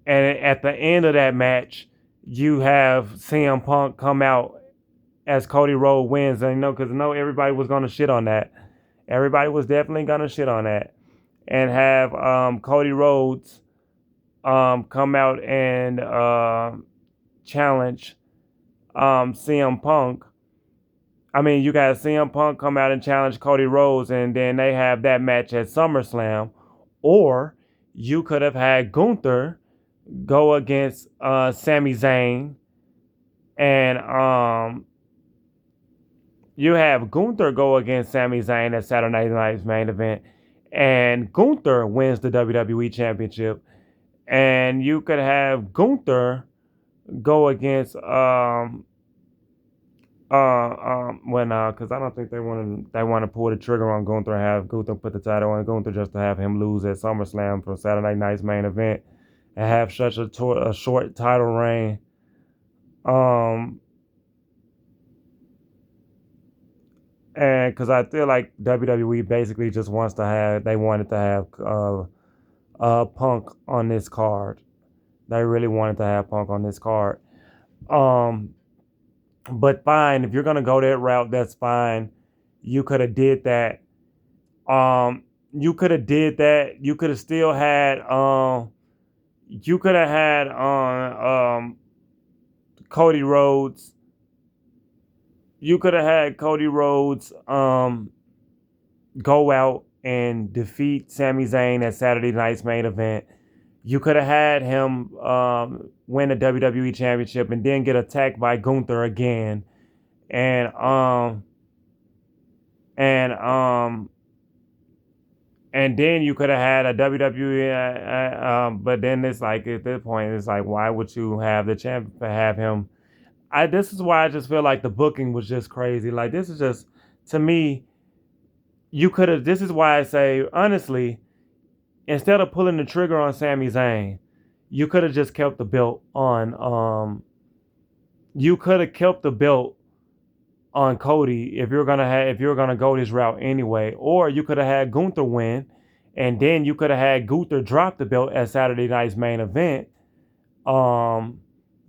at the end of that match, you have CM Punk come out as Cody Rhodes wins, and because everybody was going to shit on that, Everybody was definitely gonna shit on that. And have Cody Rhodes come out and challenge CM Punk. I mean, you got CM Punk come out and challenge Cody Rhodes, and then they have that match at SummerSlam. Or you could have had Gunther go against Sami Zayn, and you have Gunther go against Sami Zayn at Saturday Night's main event, and Gunther wins the WWE Championship, and you could have Gunther go against when because I don't think they want to pull the trigger on Gunther and have Gunther put the title on Gunther just to have him lose at SummerSlam for Saturday Night's main event and have such a short title reign. Um, and because I feel like WWE basically just they wanted to have Punk on this card. They really wanted to have Punk on this card. Um, but fine, if you're gonna go that route, that's fine. You could have did that. You could have did that. You could have still had. You could have had Cody Rhodes. You could have had Cody Rhodes go out and defeat Sami Zayn at Saturday Night's main event. You could have had him win the WWE Championship and then get attacked by Gunther again, and and um and then you could have had a WWE. But then it's like at this point, it's like, why would you have the champ have him? This is why I just feel like the booking was just crazy. Like this is just to me. You could have. This is why I say honestly, instead of pulling the trigger on Sami Zayn, you could have just kept the belt on. You could have kept the belt on Cody if you're gonna go this route anyway, or you could have had Gunther win, and then you could have had Gunther drop the belt at Saturday Night's main event, um,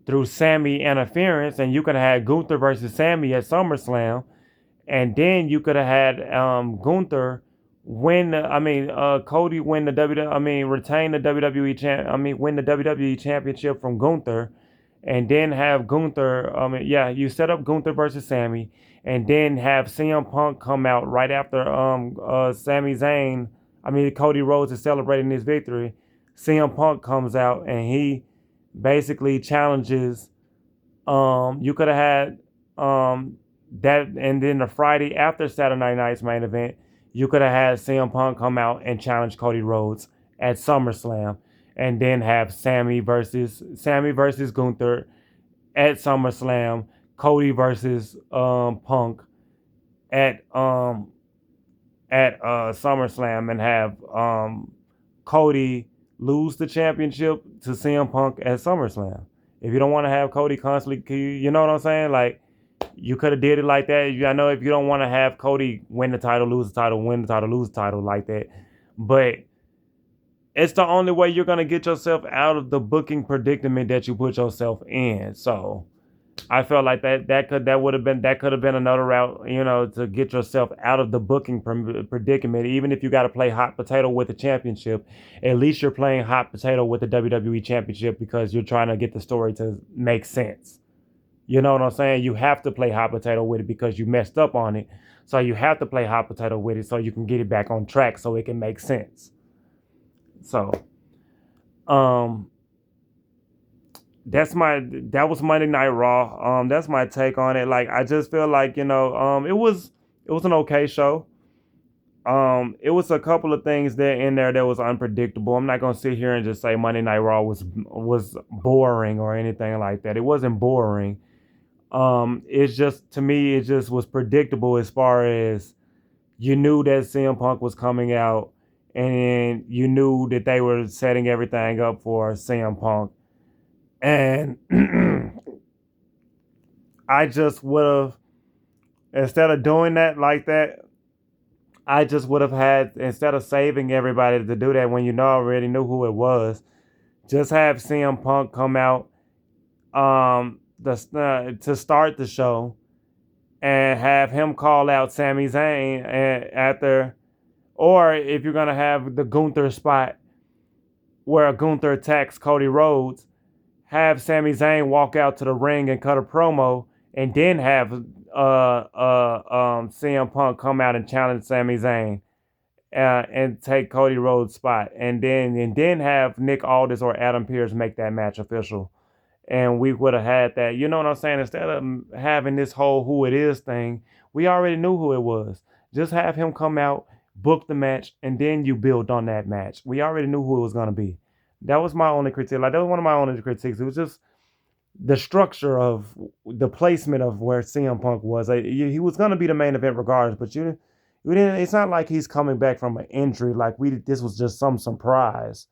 through Sammy interference, and you could have had Gunther versus Sammy at SummerSlam, and then you could have had Gunther Cody win the retain the WWE win the WWE Championship from Gunther, and then have Gunther. You set up Gunther versus Sammy, and then have CM Punk come out right after Sami Zayn. Cody Rhodes is celebrating his victory. CM Punk comes out and he basically challenges. You could have had that, and then the Friday after Saturday Night's main event, you could have had CM Punk come out and challenge Cody Rhodes at SummerSlam, and then have Sammy versus Gunther at SummerSlam, Cody versus Punk at SummerSlam, and have Cody lose the championship to CM Punk at SummerSlam. If you don't want to have Cody constantly, you know what I'm saying? Like, you could have did it like that. I know if you don't want to have Cody win the title, lose the title, win the title, lose the title like that, but it's the only way you're gonna get yourself out of the booking predicament that you put yourself in. So I felt like that could have been another route, to get yourself out of the booking predicament. Even if you got to play hot potato with the championship, at least you're playing hot potato with the WWE Championship because you're trying to get the story to make sense. You know what I'm saying? You have to play hot potato with it because you messed up on it. So you have to play hot potato with it so you can get it back on track so it can make sense. So, um, that was Monday Night Raw. That's my take on it. Like, I just feel like, it was an okay show. It was a couple of things there in there that was unpredictable. I'm not gonna sit here and just say Monday Night Raw was boring or anything like that. It wasn't boring. It's just, to me, it just was predictable as far as you knew that CM Punk was coming out, and you knew that they were setting everything up for CM Punk. And I just would have, instead of doing that like that, I just would have had, instead of saving everybody to do that when you already knew who it was, just have CM Punk come out to start the show, and have him call out Sami Zayn after, or if you're gonna have the Gunther spot where Gunther attacks Cody Rhodes, have Sami Zayn walk out to the ring and cut a promo, and then have CM Punk come out and challenge Sami Zayn and take Cody Rhodes' spot, and then have Nick Aldis or Adam Pearce make that match official, and we would have had that. You know what I'm saying? Instead of having this whole who it is thing, we already knew who it was. Just have him come out, book the match, and then you build on that match. We already knew who it was gonna be. That was my only critique. Like that was one of my only critiques. It was just the structure of the placement of where CM Punk was. Like, he was gonna be the main event regardless, but you didn't. It's not like he's coming back from an injury. Like this was just some surprise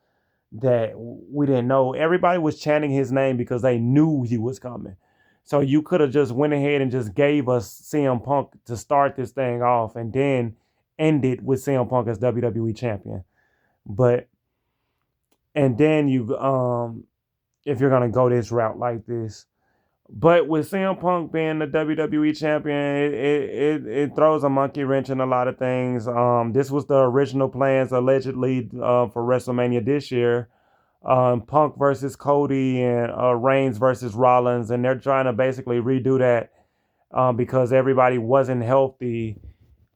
that we didn't know. Everybody was chanting his name because they knew he was coming. So you could have just went ahead and just gave us CM Punk to start this thing off, and then end it with CM Punk as WWE champion. But and then you if you're gonna go this route like this. But with CM Punk being the WWE champion, it throws a monkey wrench in a lot of things. This was the original plans allegedly for WrestleMania this year. Punk versus Cody and Reigns versus Rollins, and they're trying to basically redo that because everybody wasn't healthy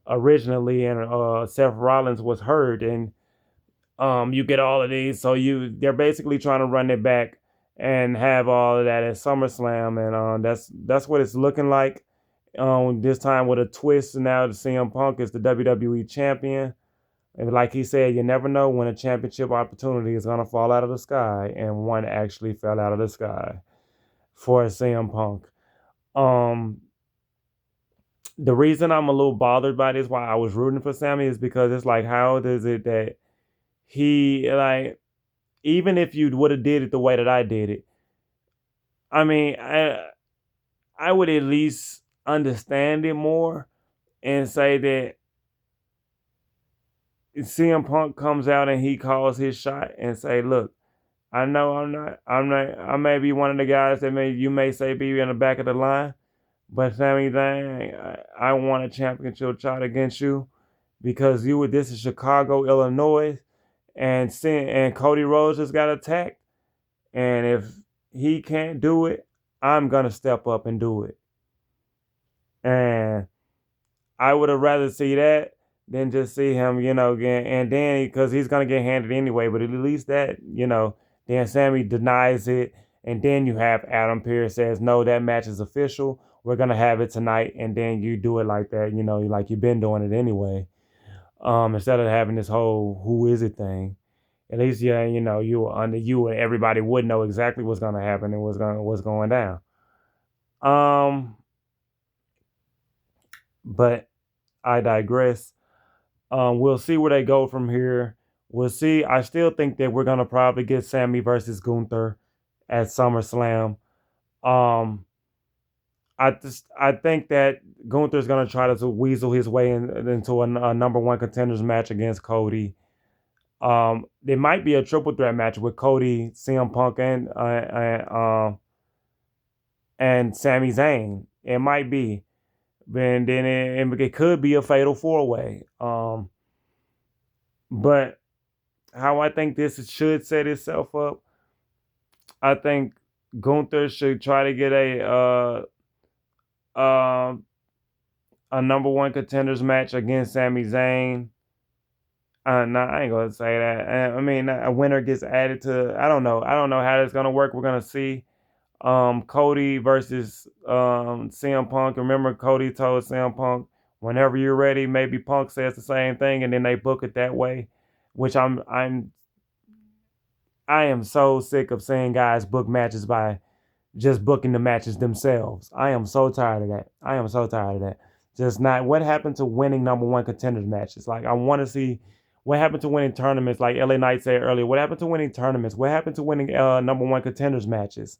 originally, and Seth Rollins was hurt, and you get all of these. So they're basically trying to run it back and have all of that at SummerSlam, and that's what it's looking like. This time with a twist. Now the CM Punk is the WWE champion, and like he said, you never know when a championship opportunity is gonna fall out of the sky, and one actually fell out of the sky for CM Punk. Um, the reason I'm a little bothered by this, why I was rooting for Sammy, is because it's like, how is it that he like, even if you would have did it the way that I did it, I mean, I would at least understand it more and say that CM Punk comes out and he calls his shot and say, "Look, I know I may be one of the guys that you may say be in the back of the line, but Sami Zayn, I want a championship shot against you because this is Chicago, Illinois, and Cody Rhodes just got attacked, and if he can't do it, I'm gonna step up and do it." And I would have rather see that than just see him, and then because he's gonna get handed anyway. But at least that, then Sammy denies it, and then you have Adam Pearce says, "No, that match is official. We're gonna have it tonight," and then you do it like that, like you've been doing it anyway. Instead of having this whole "who is it" thing. At least, yeah, you and everybody would know exactly what's gonna happen and what's going down. But I digress. We'll see where they go from here. We'll see. I still think that we're gonna probably get Sammy versus Gunther at SummerSlam. Um, I think that Gunther's gonna try to weasel his way into a number one contenders match against Cody. There might be a triple threat match with Cody, CM Punk, and Sami Zayn. It might be, and then it could be a fatal four way. But how I think this should set itself up, I think Gunther should try to get a number one contenders match against Sami Zayn. No, I ain't gonna say that. I mean, a winner gets added to. I don't know. I don't know how that's gonna work. We're gonna see. Cody versus CM Punk. Remember, Cody told CM Punk, "Whenever you're ready." Maybe Punk says the same thing, and then they book it that way. Which I am so sick of seeing guys book matches by just booking the matches themselves. I am so tired of that. I am so tired of that. Just not what happened to winning number one contenders matches. Like I want to see what happened to winning tournaments. Like LA Knight said earlier, what happened to winning tournaments? What happened to winning number one contenders matches?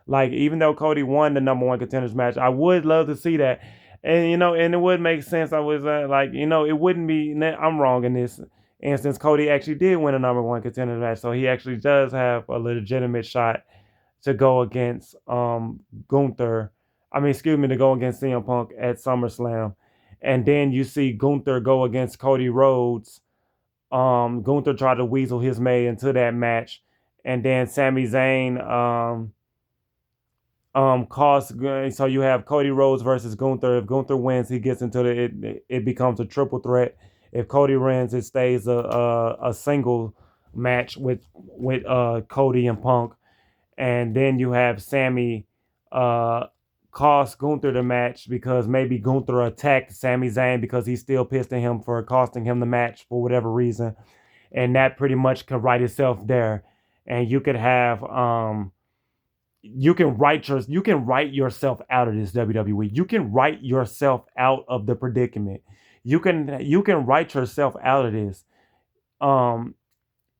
Like even though Cody won the number one contenders match, I would love to see that. And and it would make sense. I was it wouldn't be. I'm wrong in this instance. Cody actually did win a number one contenders match, so he actually does have a legitimate shot to go against Gunther. I mean, excuse me, to go against CM Punk at SummerSlam, and then you see Gunther go against Cody Rhodes. Gunther tried to weasel his way into that match, and then Sami Zayn cost. So you have Cody Rhodes versus Gunther. If Gunther wins, he gets into it becomes a triple threat. If Cody wins, it stays a single match with Cody and Punk. And then you have Sammy uh cost Gunther the match because maybe Gunther attacked Sami Zayn because he's still pissed at him for costing him the match for whatever reason. And that pretty much could write itself there. And you could have you can write yourself out of this WWE. You can write yourself out of the predicament. You can write yourself out of this. Um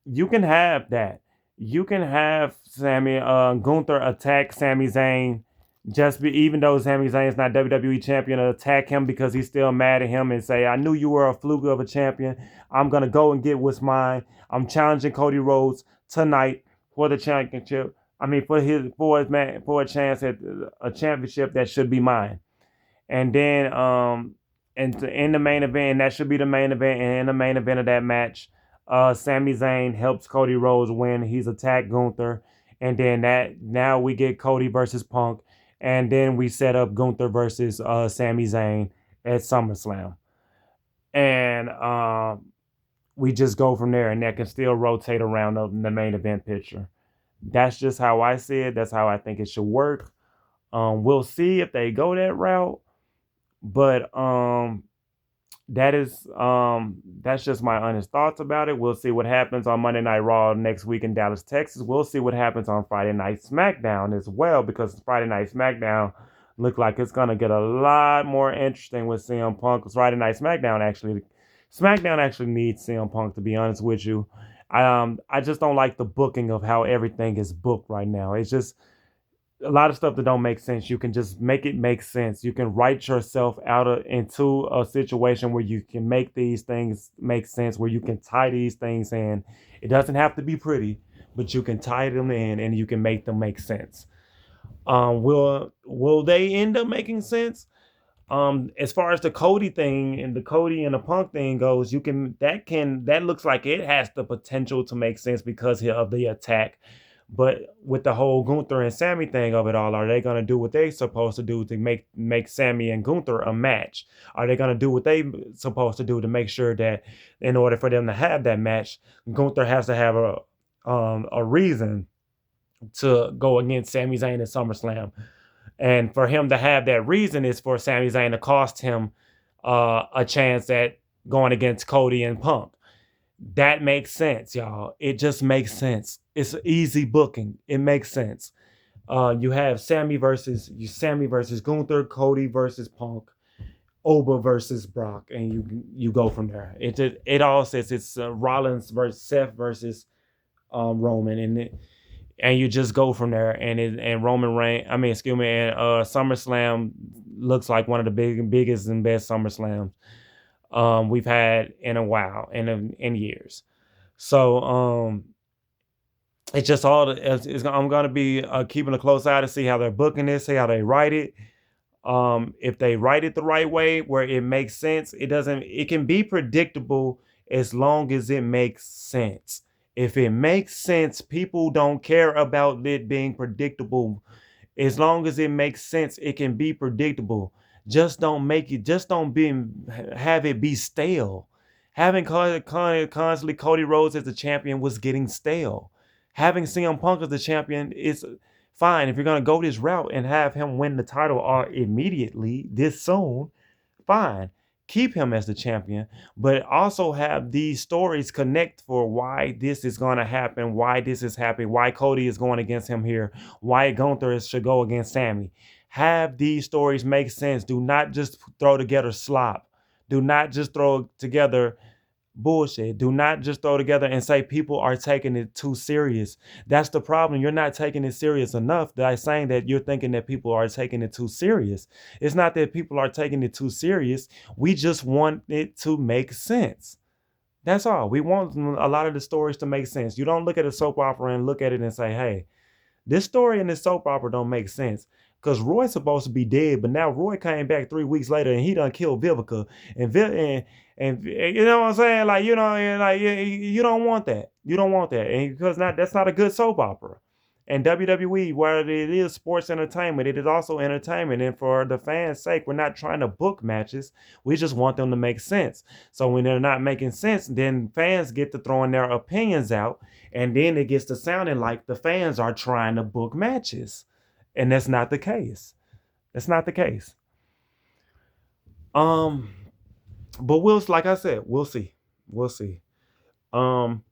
you can have that. You can have Gunther attack Sami Zayn, even though Sami Zayn is not WWE champion, attack him because he's still mad at him and say, "I knew you were a fluke of a champion. I'm gonna go and get what's mine. I'm challenging Cody Rhodes tonight for the championship. I mean, for a chance at a championship that should be mine." And then and in the main event, that should be the main event. And in the main event of that match, Sami Zayn helps Cody Rhodes win. He's attacked Gunther, and then that now we get Cody versus Punk, and then we set up Gunther versus Sami Zayn at SummerSlam, and we just go from there, and that can still rotate around the main event picture. That's just how I see it. That's how I think it should work. We'll see if they go that route, but that's just my honest thoughts about it. We'll see what happens on Monday Night Raw next week in Dallas, Texas. We'll see what happens on Friday Night SmackDown as well, because Friday Night SmackDown look like it's gonna get a lot more interesting with CM Punk. Because Friday Night SmackDown actually needs CM Punk, to be honest with you. I just don't like the booking of how everything is booked right now. It's just a lot of stuff that don't make sense. You can just make it make sense. You can write yourself into a situation where you can make these things make sense, where you can tie these things in. It doesn't have to be pretty, but you can tie them in and you can make them make sense. Will they end up making sense? As far as the Cody thing and the Cody and the Punk thing goes, that looks like it has the potential to make sense because of the attack. But with the whole Gunther and Sammy thing of it all, are they gonna do what they supposed to do to make Sammy and Gunther a match? Are they gonna do what they supposed to do to make sure that in order for them to have that match, Gunther has to have a reason to go against Sami Zayn at SummerSlam, and for him to have that reason is for Sami Zayn to cost him a chance at going against Cody and Punk. That makes sense, y'all. It just makes sense. It's easy booking. It makes sense. You have Sammy versus Gunther, Cody versus Punk, Oba versus Brock, and you go from there. It all says it's Rollins versus Seth versus Roman, and you just go from there. And Roman Reigns, I mean, excuse me, and SummerSlam looks like one of the biggest and best SummerSlams we've had in a while, in years. So it's just I'm gonna be keeping a close eye to see how they're booking this, see how they write it. If they write it the right way, where it makes sense, it can be predictable as long as it makes sense. If it makes sense, people don't care about it being predictable. As long as it makes sense, it can be predictable. Just don't have it be stale. Having constantly Cody Rhodes as the champion was getting stale. Having CM Punk as the champion is fine. If you're going to go this route and have him win the title immediately this soon, fine. Keep him as the champion, but also have these stories connect for why this is going to happen, why this is happening, why Cody is going against him here, why Gunther should go against Sammy. Have these stories make sense. Do not just throw together slop. Do not just throw together bullshit. Do not just throw together and say people are taking it too serious. That's the problem. You're not taking it serious enough by saying that you're thinking that people are taking it too serious. It's not that people are taking it too serious. We just want it to make sense. That's all. We want a lot of the stories to make sense. You don't look at a soap opera and look at it and say, hey, this story in this soap opera don't make sense. because Roy's supposed to be dead, but now Roy came back 3 weeks later and he done killed Vivica and you know what I'm saying? Like, you know, and like you don't want that. You don't want that. And because that's not a good soap opera. And WWE, while it is sports entertainment, it is also entertainment. And for the fans' sake, we're not trying to book matches. We just want them to make sense. So when they're not making sense, then fans get to throwing their opinions out, and then it gets to sounding like the fans are trying to book matches. And that's not the case. That's not the case. Um, but like I said, we'll see. We'll see. Um,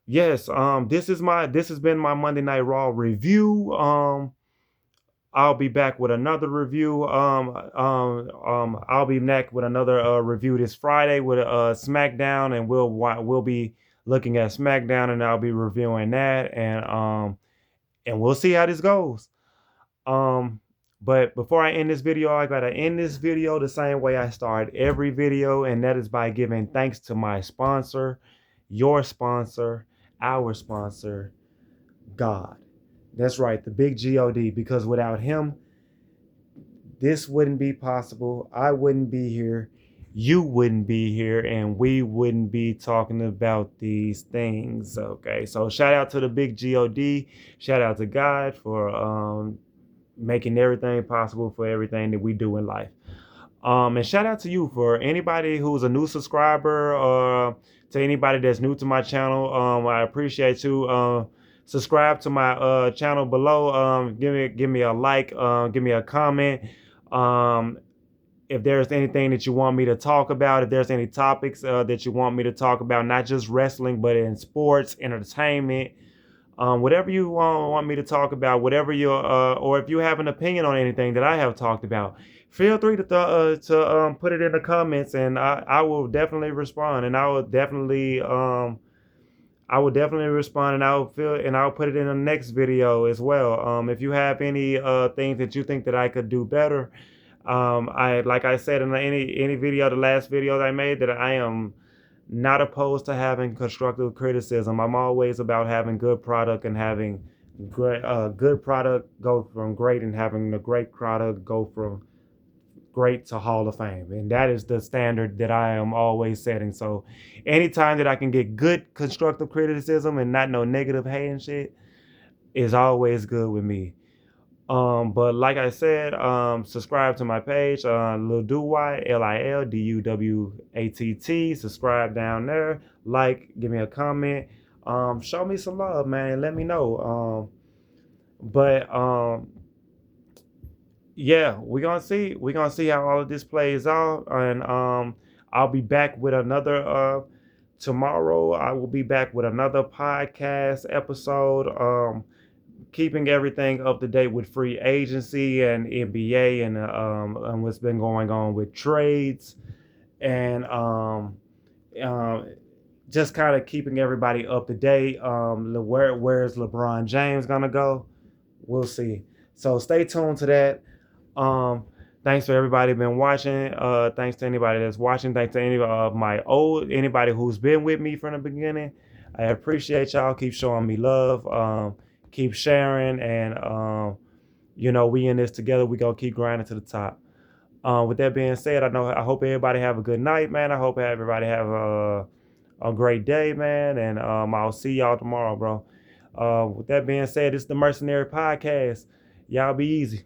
yes, this has been my Monday Night Raw review. I'll be back with another review. I'll be back with another review this Friday with SmackDown, and we'll be looking at SmackDown, and I'll be reviewing that, and we'll see how this goes. But before I end this video, I gotta end this video the same way I start every video, and that is by giving thanks to my sponsor, your sponsor, our sponsor, God. That's right, the big God, because without him, this wouldn't be possible. I wouldn't be here. You wouldn't be here, and we wouldn't be talking about these things. Okay, so shout out to the big God. Shout out to God for making everything possible for everything that we do in life. And shout out to you for anybody who's a new subscriber, to anybody that's new to my channel. I appreciate you. Subscribe to my channel below. Give me a like. Give me a comment. If there's anything that you want me to talk about, if there's any topics that you want me to talk about, not just wrestling, but in sports, entertainment, whatever you want me to talk about, whatever or if you have an opinion on anything that I have talked about, feel free to put it in the comments, and I will definitely respond, and I will definitely respond, and I'll put it in the next video as well. If you have any things that you think that I could do better, like I said in any video, the last video that I made, that I am not opposed to having constructive criticism. I'm always about having good product and having good product go from great, and having the great product go from great to Hall of Fame. And that is the standard that I am always setting. So anytime that I can get good constructive criticism and not no negative hate and shit is always good with me. But like I said, subscribe to my page, Lil Duwatt, LILDUWATT. Subscribe down there, like, give me a comment, show me some love, man, and let me know. Yeah, we're gonna see how all of this plays out, and I'll be back with another tomorrow. I will be back with another podcast episode. Keeping everything up to date with free agency and NBA, and what's been going on with trades, and just kind of keeping everybody up to date. Where's LeBron James gonna go? We'll see. So stay tuned to that. Thanks for everybody been watching. Thanks to anybody that's watching. Thanks to anybody who's been with me from the beginning. I appreciate y'all. Keep showing me love. Keep sharing, and we in this together. We gonna keep grinding to the top. With that being said, I hope everybody have a good night, man. I hope everybody have a great day, man, and I'll see y'all tomorrow, bro. With that being said, it's the Mercenary Podcast. Y'all be easy.